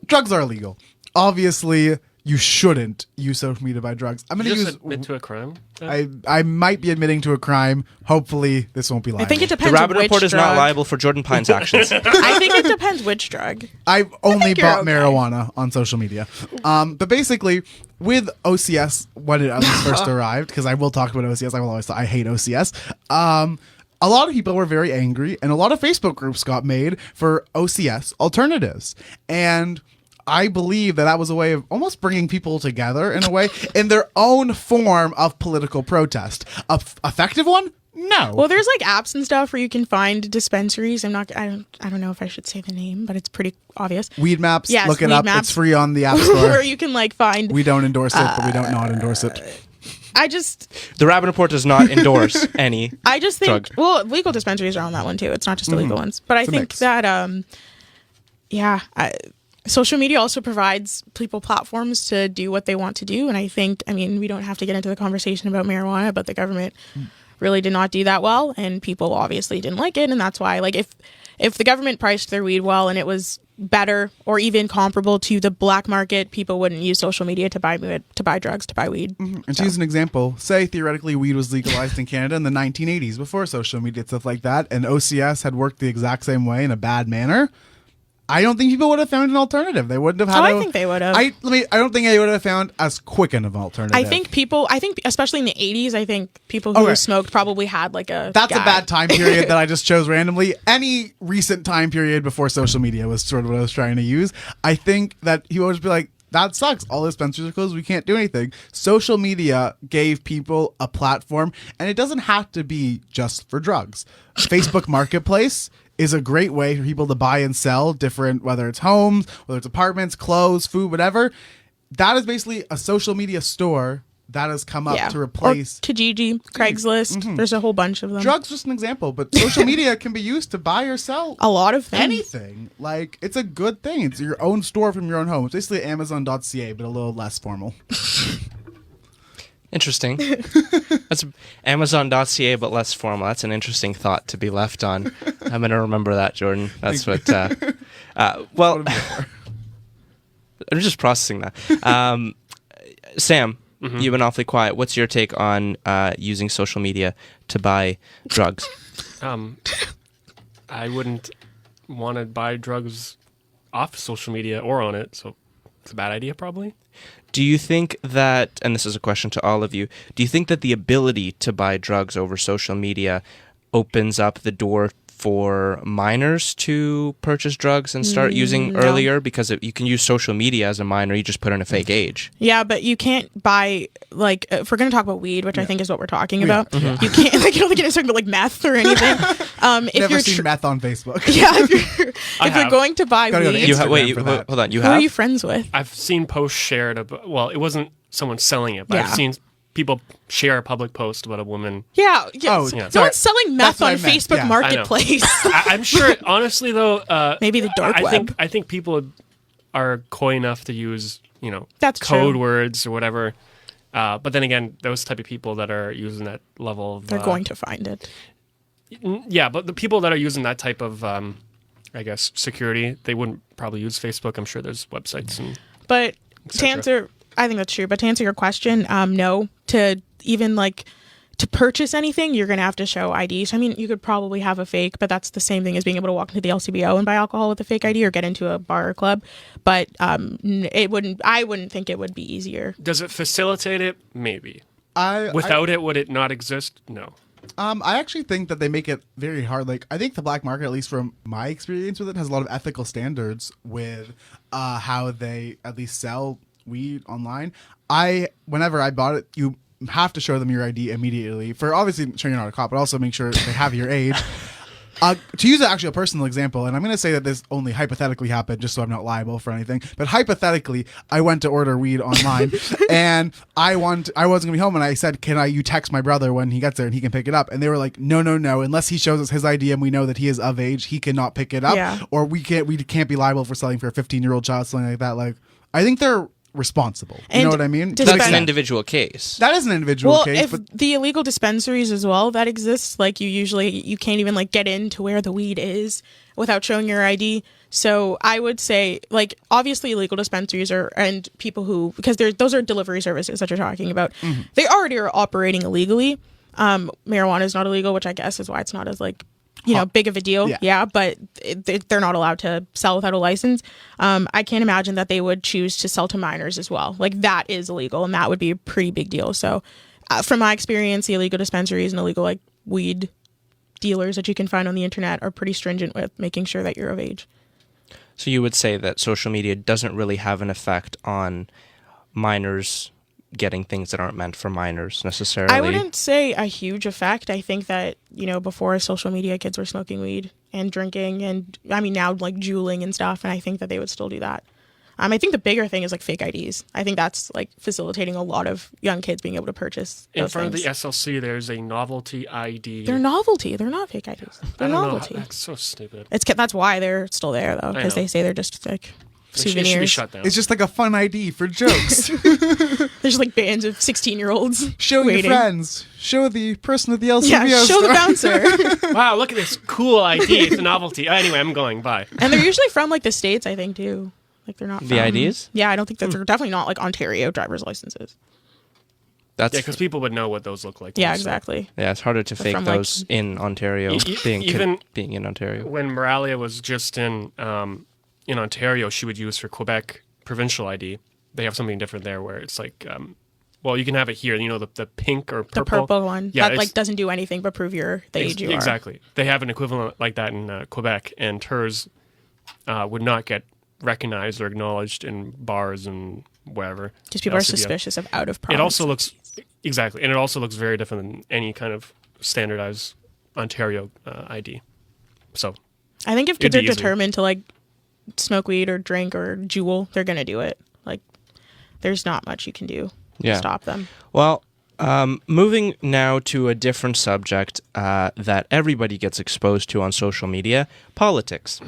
drugs are illegal. Obviously, you shouldn't use social media to buy drugs. I'm going You to just use. admit to a crime. I might be admitting to a crime. Hopefully, this won't be liable. I think it The depends. Raben which Report is drug. not liable for Jordan Pine's actions. I think it depends which drug. I've only think you're bought okay. marijuana on social media. But basically, with OCS, when it at least first arrived, because I will talk about OCS, I hate OCS. A lot of people were very angry, and a lot of Facebook groups got made for OCS alternatives. And I believe that was a way of almost bringing people together in a way, in their own form of political protest. A effective one? No. Well, there's like apps and stuff where you can find dispensaries. I don't know if I should say the name, but it's pretty obvious. Weed Maps, Yes, look it Weed up. Maps. It's free on the App Where Store. you can like find. We don't endorse it, but we don't not endorse it. I just The Raben Report does not endorse any think drug. well, legal dispensaries are on that one too. It's not just illegal ones, but I a think mix. that social media also provides people platforms to do what they want to do, and I think we don't have to get into the conversation about marijuana, but the government really did not do that well, and people obviously didn't like it, and that's why if the government priced their weed well and it was better or even comparable to the black market, people wouldn't use social media to buy drugs, to buy weed. And to use an example, say theoretically weed was legalized in Canada in the 1980s before social media and stuff like that, and OCS had worked the exact same way in a bad manner. I don't think people would have found an alternative. They wouldn't have had. I think they would have. I don't think they would have found as quick an alternative. I think especially in the 80s, I think people who Okay. smoked probably had like a. that's a gag. bad time period that I just chose randomly. Any recent time period before social media was sort of what I was trying to use. I think that he would just be like, that sucks. All the dispensaries are closed. We can't do anything. Social media gave people a platform, and it doesn't have to be just for drugs. Facebook Marketplace is a great way for people to buy and sell different, whether it's homes, whether it's apartments, clothes, food, whatever. That is basically a social media store that has come up to replace or Kijiji, Craigslist. There's a whole bunch of them. drugs. Just an example, but social media can be used to buy or sell a lot of things. anything. Like, it's a good thing. It's your own store from your own home. It's basically Amazon.ca, but a little less formal. Interesting. That's Amazon.ca, but less formal. That's an interesting thought to be left on. I'm going to remember that, Jordan. That's what. Well, I'm just processing that. Sam, you've been awfully quiet. What's your take on using social media to buy drugs? I wouldn't want to buy drugs off social media or on it, so it's a bad idea probably. Do you think that, and this is a question to all of you, do you think that the ability to buy drugs over social media opens up the door for minors to purchase drugs and start using earlier? Because you can use social media as a minor, you just put in a fake age. Yeah, but you can't buy, like, if we're going to talk about weed, which I think is what we're talking about, Yeah. you can't, like, I don't think you're talking about, like, meth or anything. If Never you're seen meth on Facebook. Yeah, if you're have. going to buy Gotta go to weed, You have, Instagram for that. hold on, you who are have? you friends with? I've seen posts shared about, well, it wasn't someone selling it, but Yeah. I've seen people share a public post about a woman. Yeah. Oh, No sorry. one's selling That's meth what on I meant, Facebook yeah. Marketplace. I'm sure, honestly, though, Maybe the dark web. I think people are coy enough to use, That's code true. words or whatever. But then again, those type of people that are using that level of, They're going to find it. yeah, but the people that are using that type of, I guess, security, they wouldn't probably use Facebook. I'm sure there's websites and. But to cetera. answer, I think that's true. But to answer your question, no. To even like to purchase anything, you're going to have to show ID. So I mean, you could probably have a fake, but that's the same thing as being able to walk into the LCBO and buy alcohol with a fake ID or get into a bar or club. But it wouldn't. I wouldn't think it would be easier. Does it facilitate it? Maybe. I Without it, would it not exist? No. I actually think that they make it very hard. Like, I think the black market, at least from my experience with it, has a lot of ethical standards with how they at least sell weed online. Whenever I bought it, you have to show them your ID immediately for obviously sure you're not a cop, but also make sure they have your age. To use actually a personal example, and I'm going to say that this only hypothetically happened, just so I'm not liable for anything. But hypothetically, I went to order weed online, and I wasn't going to be home, and I said, you text my brother when he gets there, and he can pick it up? And they were like, no, unless he shows us his ID and we know that he is of age, he cannot pick it up, Yeah. or we can't be liable for selling for a 15-year-old child, something like that. Like, I think they're responsible. You And know what I mean? to That's spend- an individual case. That is an individual Well, case, if but the illegal dispensaries as well that exist, like you can't even like get into where the weed is without showing your ID. So I would say, like, obviously illegal dispensaries and people who, because those are delivery services that you're talking about, they already are operating illegally. Marijuana is not illegal, which I guess is why it's not as like, big of a deal. Yeah. But they're not allowed to sell without a license. I can't imagine that they would choose to sell to minors as well. Like, that is illegal, and that would be a pretty big deal. So from my experience, the illegal dispensaries and illegal like weed dealers that you can find on the internet are pretty stringent with making sure that you're of age. So you would say that social media doesn't really have an effect on minors getting things that aren't meant for minors necessarily? I wouldn't say a huge effect. I think that, before social media, kids were smoking weed and drinking and, I mean, now like juuling and stuff. And I think that they would still do that. I think the bigger thing is like fake IDs. I think that's like facilitating a lot of young kids being able to purchase In those front things. of the SLC, there's a novelty ID. They're novelty. They're not fake IDs. They're I don't novelty. know. That's so stupid. That's why they're still there though, because know. they say they're just like They should be souvenirs. shut down. it's just like a fun ID for jokes. There's like bands of 16-year-olds. Show waiting. your friends. Show the person at the LCBO Yeah, show store. the bouncer. Wow, look at this cool ID. It's a novelty. Anyway, I'm going. Bye. And they're usually from like the States, I think, too. Like they're not The from- IDs? Yeah, I don't think that they're definitely not like Ontario driver's licenses. That's Yeah, because people would know what those look like. Yeah, also. exactly. yeah, it's harder to fake from, like- those in Ontario, Even- being in Ontario. When Moralia was just in, in Ontario she would use for Quebec provincial ID. They have something different there where it's like, well, you can have it here. You know, the pink or purple. The purple one. Yeah, that like doesn't do anything but prove the age you are. Exactly. They have an equivalent like that in Quebec, and hers would not get recognized or acknowledged in bars and wherever. Because people are LCBO. suspicious of out of province. It also looks exactly, and it also looks very different than any kind of standardized Ontario ID. So, I think if it'd kids are be easy. determined to like smoke weed or drink or jewel, they're gonna do it. Like, there's not much you can do Yeah. to stop them. Well, moving now to a different subject that everybody gets exposed to on social media, politics.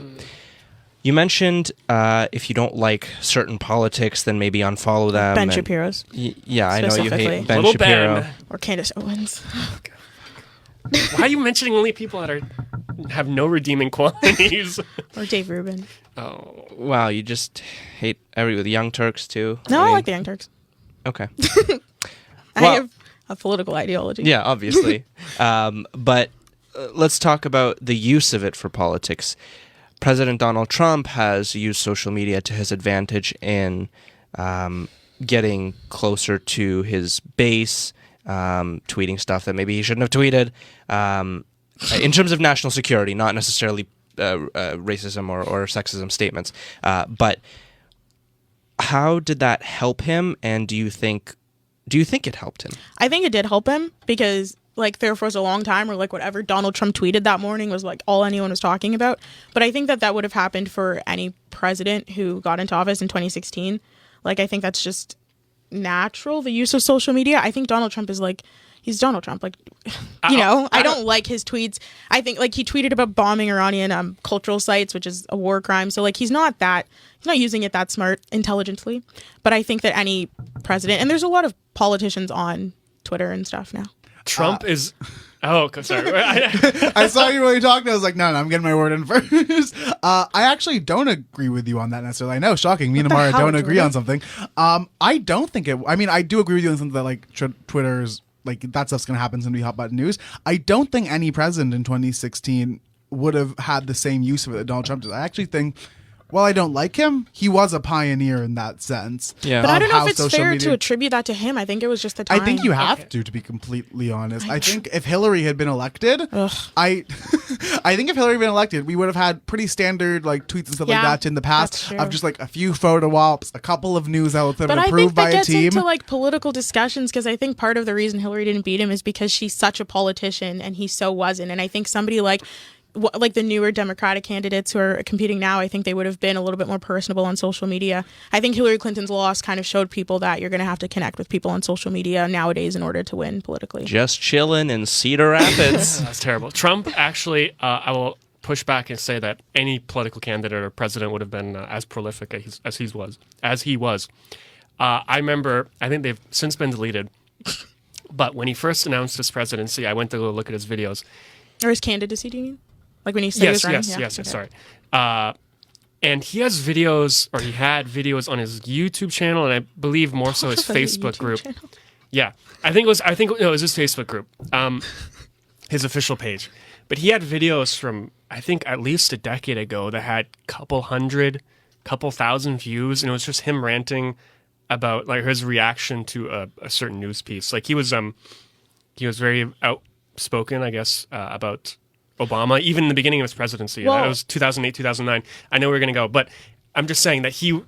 You mentioned if you don't like certain politics, then maybe unfollow them. Ben and- Shapiro's Yeah, I know you Specifically. hate Ben Little Shapiro. Ben. or Candace Owens. Why are you mentioning only people that have no redeeming qualities? Or Dave Rubin. Oh, Wow, you just hate the Young Turks too. No, I mean, like the Young Turks. Okay. I Well- have a political ideology. Yeah, obviously. But let's talk about the use of it for politics. President Donald Trump has used social media to his advantage in getting closer to his base, tweeting stuff that maybe he shouldn't have tweeted, in terms of national security, not necessarily racism or sexism statements. But how did that help him, and do you think it helped him? I think it did help him because like there was a long time where like whatever Donald Trump tweeted that morning was like all anyone was talking about. But I think that would have happened for any president who got into office in 2016. Like I think that's just natural, the use of social media. I think Donald Trump is like, he's Donald Trump. Like, you know, I don't like his tweets. I think like he tweeted about bombing Iranian cultural sites, which is a war crime. So like he's not using it that intelligently. But I think that any president, and there's a lot of politicians on Twitter and stuff now. Trump is. Oh, sorry. I saw you really talking. I was like, no, I'm getting my word in first. I actually don't agree with you on that necessarily. I know, shocking. Me and the Amara hell, don't agree Jordan? on something. I don't think it. I mean, I do agree with you on something that like Twitter's like that stuff's gonna happen. It's gonna be hot button news. I don't think any president in 2016 would have had the same use of it that Donald Trump did. I actually think. While I don't like him, he was a pioneer in that sense. Yeah. But I don't know how if it's social fair media- to attribute that to him. I think it was just the time. I think you have to be completely honest. I think if Hillary had been elected, I think if Hillary had been elected, we would have had pretty standard like tweets and stuff like Yeah, that in the past that's true. of just like a few photo ops, a couple of news outlets that But have I been think approved by that a gets team. into like political discussions because I think part of the reason Hillary didn't beat him is because she's such a politician and he so wasn't. And I think somebody like the newer Democratic candidates who are competing now, I think they would have been a little bit more personable on social media. I think Hillary Clinton's loss kind of showed people that you're going to have to connect with people on social media nowadays in order to win politically. Just chilling in Cedar Rapids. That's terrible. Trump actually, I will push back and say that any political candidate or president would have been as prolific as he was. I remember, I think they've since been deleted, but when he first announced his presidency, I went to go look at his videos. Or his candidacy, do you mean? Like when he said he was running? Yes, Okay. sorry. And he has videos, or he had videos on his YouTube channel, and I believe more so his Also his Facebook YouTube group. channel. Yeah, it was his Facebook group, his official page. But he had videos from I think at least a decade ago that had couple thousand views, and it was just him ranting about like his reaction to a certain news piece. Like he was very outspoken, I guess, about Obama, even in the beginning of his presidency. Well- That was 2008, 2009. I know we're going to go, but I'm just saying that he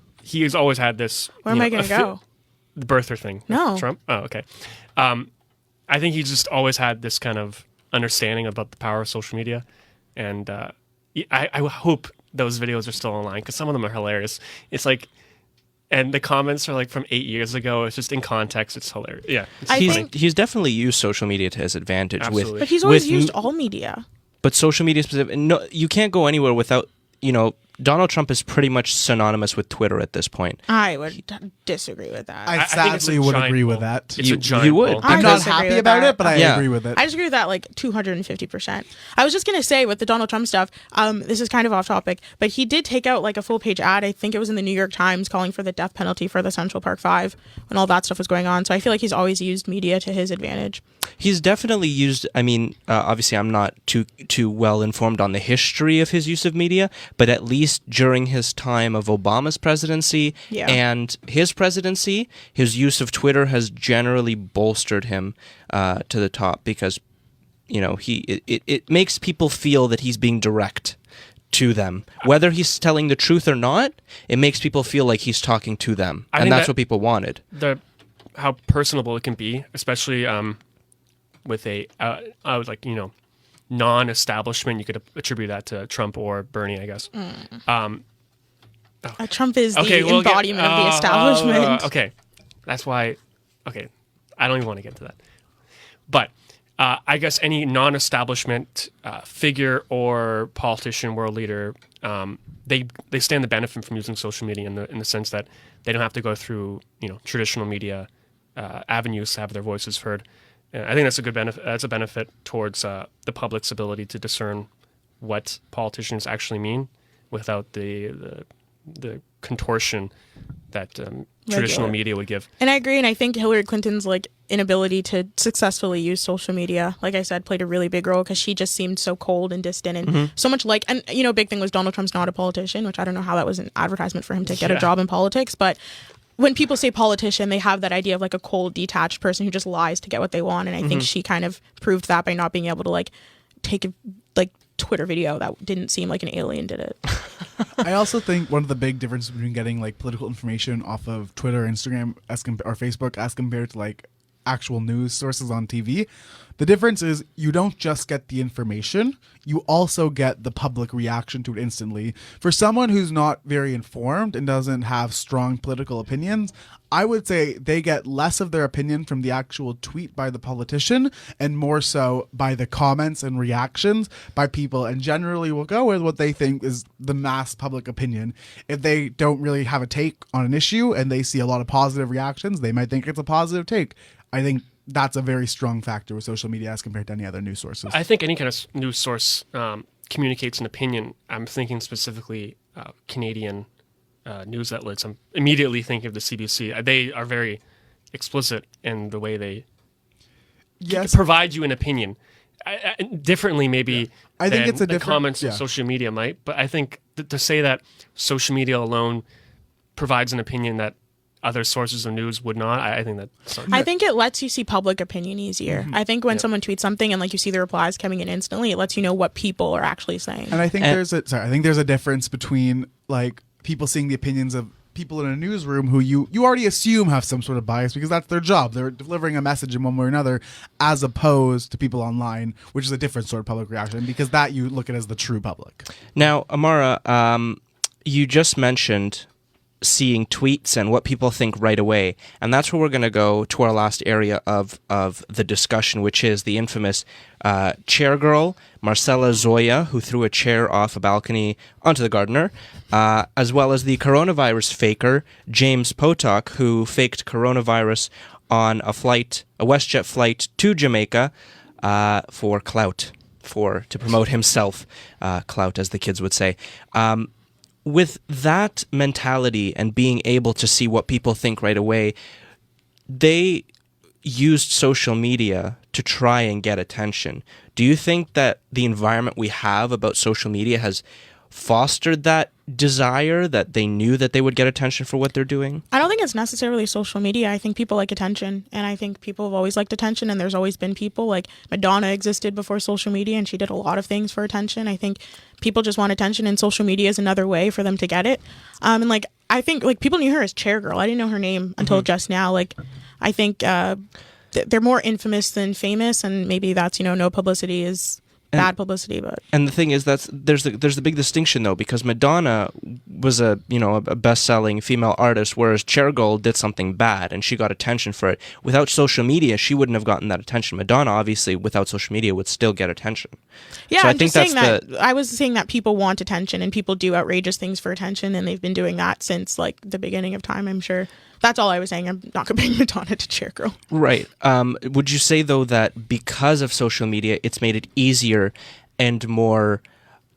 has always had this. Where am I going to go? The birther thing. with No. Trump? Oh, okay. I think he's just always had this kind of understanding about the power of social media. And I hope those videos are still online because some of them are hilarious. It's like, and the comments are like from 8 years ago. It's just in context. It's hilarious. Yeah. It's I he's think- he's definitely used social media to his advantage. Absolutely. But he's always with used all media. But social media specific. No, you can't go anywhere without. Donald Trump is pretty much synonymous with Twitter at this point. I would disagree with that. I think it's a sadly would giant agree with bull. that. It's You- a giant you would. bull. I I'm not disagree happy with about that. it, but I Yeah. agree with it. I disagree with that like 250%. I was just going to say with the Donald Trump stuff, this is kind of off topic, but he did take out like a full page ad. I think it was in the New York Times calling for the death penalty for the Central Park Five when all that stuff was going on. So I feel like he's always used media to his advantage. He's definitely used. Obviously, I'm not too well informed on the history of his use of media, but at least least during his time of Obama's presidency and his presidency, his use of Twitter has generally bolstered him to the top because, it makes people feel that he's being direct to them. Whether he's telling the truth or not, it makes people feel like he's talking to them. And that's what people wanted. How personable it can be, especially with non-establishment, you could attribute that to Trump or Bernie, I guess. Trump is the embodiment of the establishment. Okay, that's why. Okay, I don't even want to get into that. But I guess any non-establishment figure or politician, world leader, they stand to benefit from using social media in the sense that they don't have to go through traditional media avenues to have their voices heard. I think that's a good benefit. That's a benefit towards the public's ability to discern what politicians actually mean without the contortion that traditional media would give. And I agree. And I think Hillary Clinton's inability to successfully use social media, like I said, played a really big role because she just seemed so cold and distant and so much and big thing was Donald Trump's not a politician, which I don't know how that was an advertisement for him to get a job in politics, but when people say politician, they have that idea of a cold, detached person who just lies to get what they want. And I think she kind of proved that by not being able to take a Twitter video that didn't seem like an alien did it. I also think one of the big differences between getting political information off of Twitter, Instagram, or Facebook as compared to actual news sources on TV, the difference is you don't just get the information, you also get the public reaction to it instantly. For someone who's not very informed and doesn't have strong political opinions, I would say they get less of their opinion from the actual tweet by the politician and more so by the comments and reactions by people, and generally will go with what they think is the mass public opinion. If they don't really have a take on an issue and they see a lot of positive reactions, they might think it's a positive take. I think that's a very strong factor with social media as compared to any other news sources. I think any kind of news source communicates an opinion. I'm thinking specifically Canadian news outlets. I'm immediately thinking of the CBC. They are very explicit in the way they provide you an opinion. Differently, maybe. I think it's a the comments on social media might, but I think to say that social media alone provides an opinion that other sources of news would not. I think that. I think it lets you see public opinion easier. I think when someone tweets something and you see the replies coming in instantly, it lets you know what people are actually saying. And I think there's a difference between people seeing the opinions of people in a newsroom who you already assume have some sort of bias because that's their job. They're delivering a message in one way or another, as opposed to people online, which is a different sort of public reaction because that you look at as the true public. Now, Amara, you just mentioned seeing tweets and what people think right away, and that's where we're going to go to our last area of the discussion, which is the infamous chair girl Marcella Zoya, who threw a chair off a balcony onto the gardener, as well as the coronavirus faker James Potok, who faked coronavirus on a WestJet flight to Jamaica for clout, to promote himself, clout as the kids would say. With that mentality and being able to see what people think right away, they used social media to try and get attention. Do you think that the environment we have about social media has fostered that desire, that they knew that they would get attention for what they're doing? I don't think it's necessarily social media. I think people like attention, and I think people have always liked attention, and there's always been people. Madonna existed before social media, and she did a lot of things for attention. I think people just want attention, and social media is another way for them to get it. I think people knew her as Chair Girl. I didn't know her name until just now. I think they're more infamous than famous, and maybe that's no publicity is bad publicity. And the thing is, there's the big distinction though, because Madonna was a best-selling female artist, whereas Chair Girl did something bad and she got attention for it. Without social media, she wouldn't have gotten that attention. Madonna, obviously, without social media, would still get attention. Yeah, so I was saying that people want attention and people do outrageous things for attention, and they've been doing that since the beginning of time, I'm sure. That's all I was saying. I'm not comparing Madonna to Chair Girl. Right. Would you say, though, that because of social media, it's made it easier and more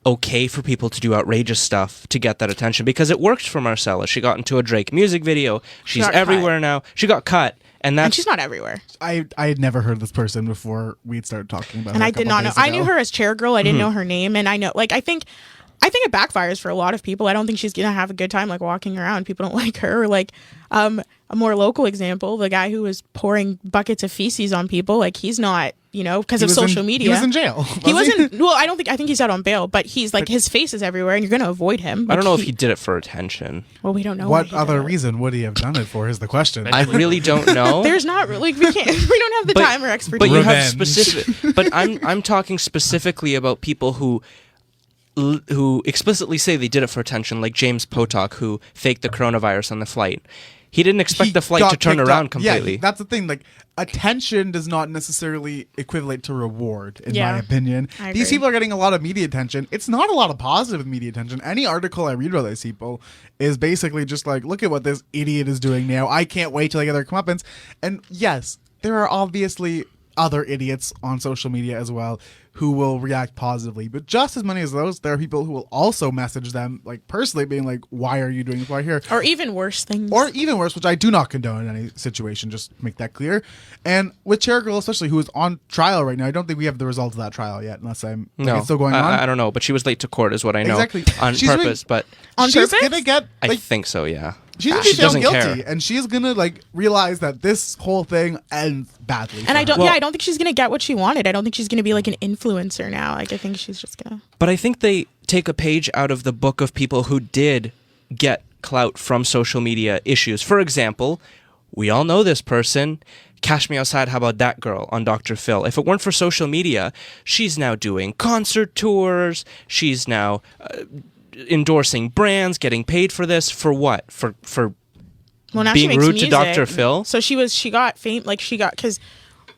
okay for people to do outrageous stuff to get that attention? Because it worked for Marcella. She got into a Drake music video. She's everywhere now. She got cut. And she's not everywhere. I had never heard of this person before we'd started talking about her. And I did not know. I knew her as Chair Girl. I didn't know her name. And I know, I think I think it backfires for a lot of people. I don't think she's gonna have a good time like walking around. People don't like her. Or, like a more local example, the guy who was pouring buckets of feces on people, like he's not, because of social media. He was in jail. He wasn't. Well, I think he's out on bail, but he's like his face is everywhere, and you're gonna avoid him. I don't know if he did it for attention. Well, we don't know What he other did it. reason would he have done it for? Is the question. I really don't know. There's not really. We can't. We don't have the time or expertise. But you have Revenge. specific. But I'm talking specifically about people who explicitly say they did it for attention, like James Potok, who faked the coronavirus on the flight. He didn't expect He the flight got to turn kicked around out. completely. Yeah, that's the thing. Like, attention does not necessarily equivalent to reward, in Yeah, my opinion. I These agree. people are getting a lot of media attention. It's not a lot of positive media attention. Any article I read about these people is basically just like, look at what this idiot is doing now. I can't wait till I get their comeuppance. And yes, there are obviously other idiots on social media as well who will react positively, but just as many as those, there are people who will also message them like personally, being like, why are you doing this? Why here? or even worse things. Or even worse, which I do not condone in any situation, just to make that clear. And with Chair Girl especially, who is on trial right now, I don't think we have the results of that trial yet, unless it's still going on. I don't know, but she was late to court, is what I know. Exactly. On She's purpose, but On she's purpose? gonna get I like, think so. Yeah. she's gonna She be found doesn't guilty, care. and she's gonna like realize that this whole thing ends badly. And I don't. Well- I don't think she's gonna get what she wanted. I don't think she's gonna be like an influencer now. Like I think she's just gonna. But I think they take a page out of the book of people who did get clout from social media issues. For example, we all know this person. Cash Me Outside, How About That Girl on Dr. Phil. If it weren't for social media, she's now doing concert tours. She's now endorsing brands, getting paid for this. For what? For Well, now being she makes rude music. to Dr. Phil? So she got fame. Like she got because,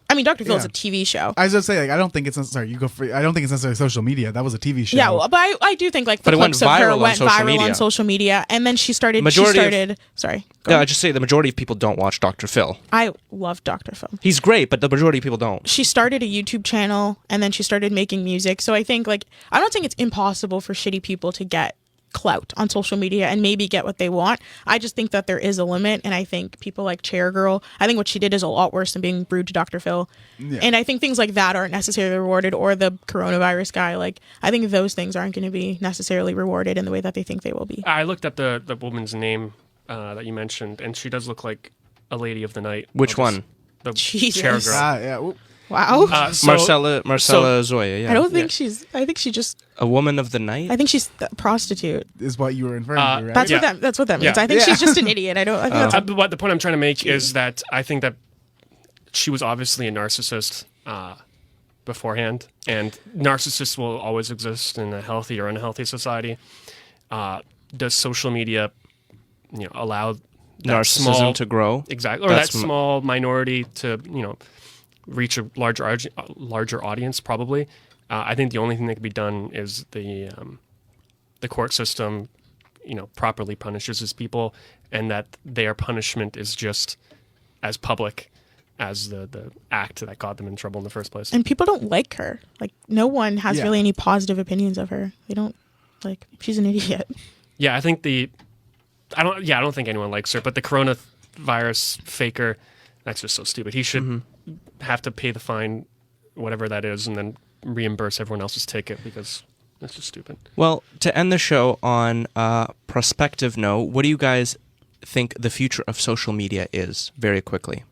I mean, Dr. Phil is Yeah. a TV show. I was gonna say, like, I don't think it's necessary. You go for. I don't think it's necessarily social media. That was a TV show. Yeah, well, but I do think like the But it went clips of her viral on went social viral media. on social media, and then she started. Majority of- Sorry, go Yeah, on. I just say the majority of people don't watch Dr. Phil. I love Dr. Phil. He's great, but the majority of people don't. She started a YouTube channel, and then she started making music. So I think like I'm not saying it's impossible for shitty people to get clout on social media and maybe get what they want. I just think that there is a limit, and I think people like Chair Girl, I think what she did is a lot worse than being rude to Dr. Phil. And I think things like that aren't necessarily rewarded, or the coronavirus guy. Like I think those things aren't going to be necessarily rewarded in the way that they think they will be. I looked up the woman's name that you mentioned, and she does look like a lady of the night. Which one? The Jesus. Chair Girl. Yeah. Oop. Wow. Marcella Zoya, yeah. I don't think I think she just. A woman of the night? I think she's a prostitute. Is what you were inferring to, right? That's Yeah. what that. That's what that means. Yeah. I think Yeah. she's just an idiot. I think that's. But the point I'm trying to make is that I think that she was obviously a narcissist beforehand, and narcissists will always exist in a healthy or unhealthy society. Does social media, allow that Narcissism small, to grow? exactly, or That's that small minority to reach a larger audience? Probably. I think the only thing that can be done is the court system, properly punishes these people, and that their punishment is just as public as the act that got them in trouble in the first place. And people don't like her. Like no one has Yeah. really any positive opinions of her. They don't like. She's an idiot. Yeah, I think I don't think anyone likes her, but the coronavirus faker, that's just so stupid. He should have to pay the fine, whatever that is, and then reimburse everyone else's ticket, because that's just stupid. Well, to end the show on a prospective note, what do you guys think the future of social media is, very quickly?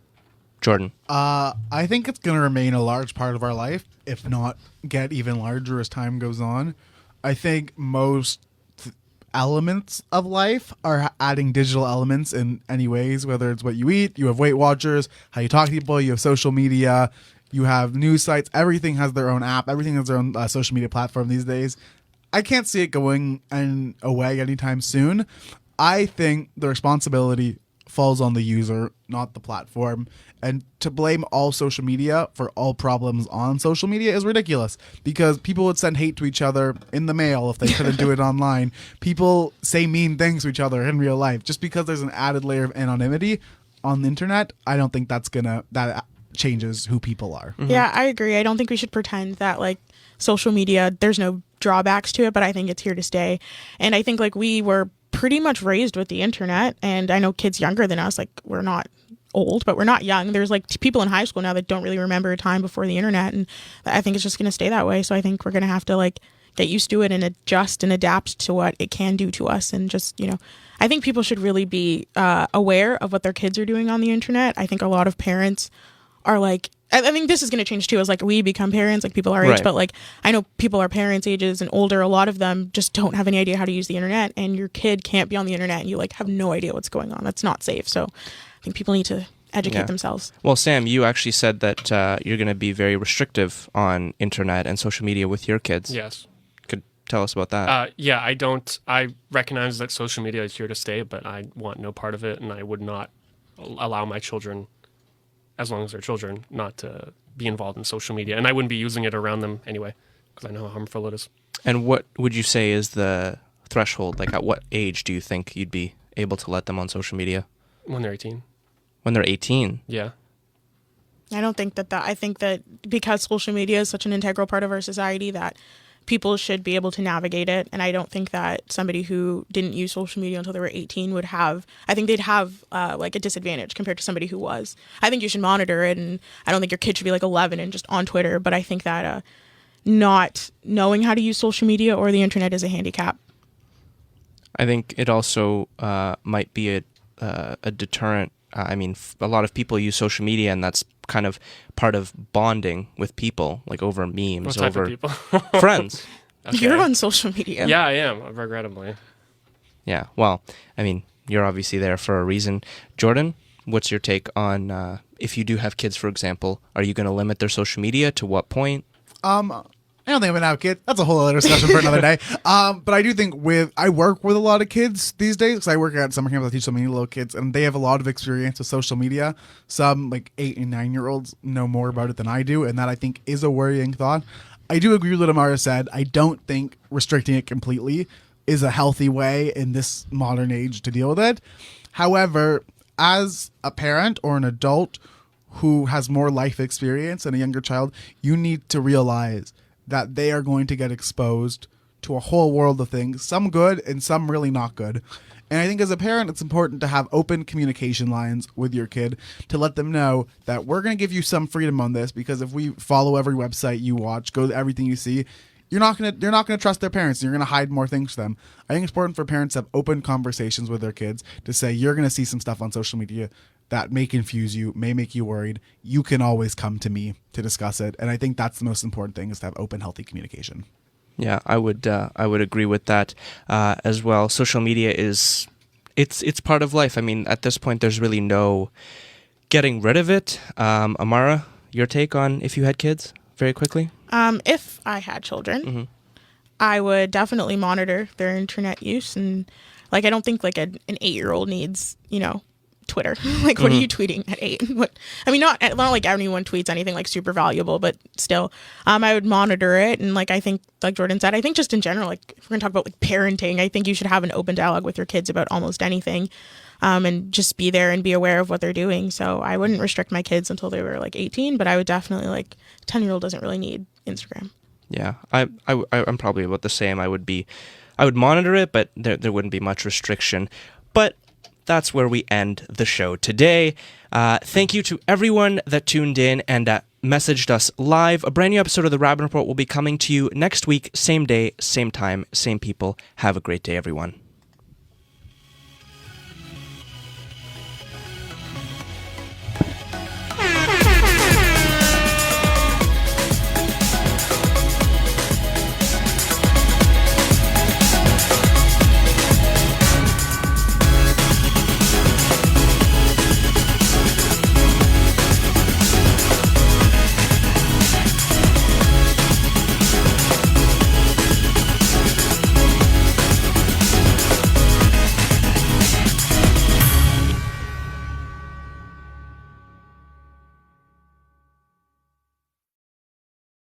Jordan. I think it's going to remain a large part of our life, if not get even larger as time goes on. I think most elements of life are adding digital elements in any ways, whether it's what you eat, you have Weight Watchers, how you talk to people, you have social media, you have news sites. Everything has their own app. Everything has their own social media platform these days. I can't see it going away anytime soon. I think the responsibility falls on the user, not the platform. And to blame all social media for all problems on social media is ridiculous, because people would send hate to each other in the mail if they couldn't do it online. People say mean things to each other in real life. Just because there's an added layer of anonymity on the internet, I don't think that changes who people are. Yeah, I agree. I don't think we should pretend that like social media, there's no drawbacks to it, but I think it's here to stay. And I think like we were pretty much raised with the internet, and I know kids younger than us, like we're not old, but we're not young. There's like people in high school now that don't really remember a time before the internet, and I think it's just going to stay that way. So I think we're going to have to like get used to it and adjust and adapt to what it can do to us. And just, I think people should really be aware of what their kids are doing on the internet. I think a lot of parents are like, I think this is going to change too as like we become parents, like people our age, Right. but like I know people our parents' ages and older, a lot of them just don't have any idea how to use the internet, and your kid can't be on the internet and you like have no idea what's going on. That's not safe. So I think people need to educate Yeah. themselves. Well, Sam, you actually said that you're going to be very restrictive on internet and social media with your kids. Yes. Could tell us about that. Yeah, I recognize that social media is here to stay, but I want no part of it, and I would not allow my children, as long as they're children, not to be involved in social media. And I wouldn't be using it around them anyway, because I know how harmful it is. And what would you say is the threshold? Like, at what age do you think you'd be able to let them on social media? When they're 18. When they're 18? Yeah. I don't think that I think that because social media is such an integral part of our society that people should be able to navigate it. And I don't think that somebody who didn't use social media until they were 18 would have, I think they'd have like a disadvantage compared to somebody who was. I think you should monitor it, and I don't think your kid should be like 11 and just on Twitter, but I think that not knowing how to use social media or the internet is a handicap. I think it also might be a deterrent. I mean, a lot of people use social media, and that's kind of part of bonding with people, like over memes, What type over of people? friends. Okay. You're on social media. Yeah, I am, regrettably. Yeah, well, I mean, you're obviously there for a reason. Jordan, what's your take on if you do have kids, for example, are you going to limit their social media to what point? I don't think I'm gonna have a kid. That's a whole other discussion for another day. But I do think I work with a lot of kids these days because I work at summer camp. I teach so many little kids, and they have a lot of experience with social media. Some like 8 and 9-year-olds know more about it than I do, and that I think is a worrying thought. I do agree with what Amara said. I don't think restricting it completely is a healthy way in this modern age to deal with it. However, as a parent or an adult who has more life experience than a younger child, you need to realize that they are going to get exposed to a whole world of things, some good and some really not good. And I think as a parent, it's important to have open communication lines with your kid to let them know that we're going to give you some freedom on this, because if we follow every website you watch, go to everything you see, they're not going to trust their parents, and you're going to hide more things from them. I think it's important for parents to have open conversations with their kids to say, you're going to see some stuff on social media that may confuse you, may make you worried. You can always come to me to discuss it. And I think that's the most important thing, is to have open, healthy communication. Yeah, I would agree with that as well. Social media it's part of life. I mean, at this point, there's really no getting rid of it. Amara, your take on if you had kids, very quickly? If I had children, I would definitely monitor their internet use, and like I don't think like an 8-year-old needs, Twitter. Like, what are you tweeting at 8? Not like anyone tweets anything like super valuable, but still, I would monitor it. And like, I think, like Jordan said, I think just in general, like if we're gonna talk about like parenting, I think you should have an open dialogue with your kids about almost anything, and just be there and be aware of what they're doing. So I wouldn't restrict my kids until they were like 18, but I would definitely, like, 10-year-old doesn't really need Instagram. Yeah, I'm probably about the same. I would monitor it, but there wouldn't be much restriction. But that's where we end the show today. Thank you to everyone that tuned in and messaged us live. A brand new episode of the Raben Report will be coming to you next week, same day, same time, same people. Have a great day, everyone.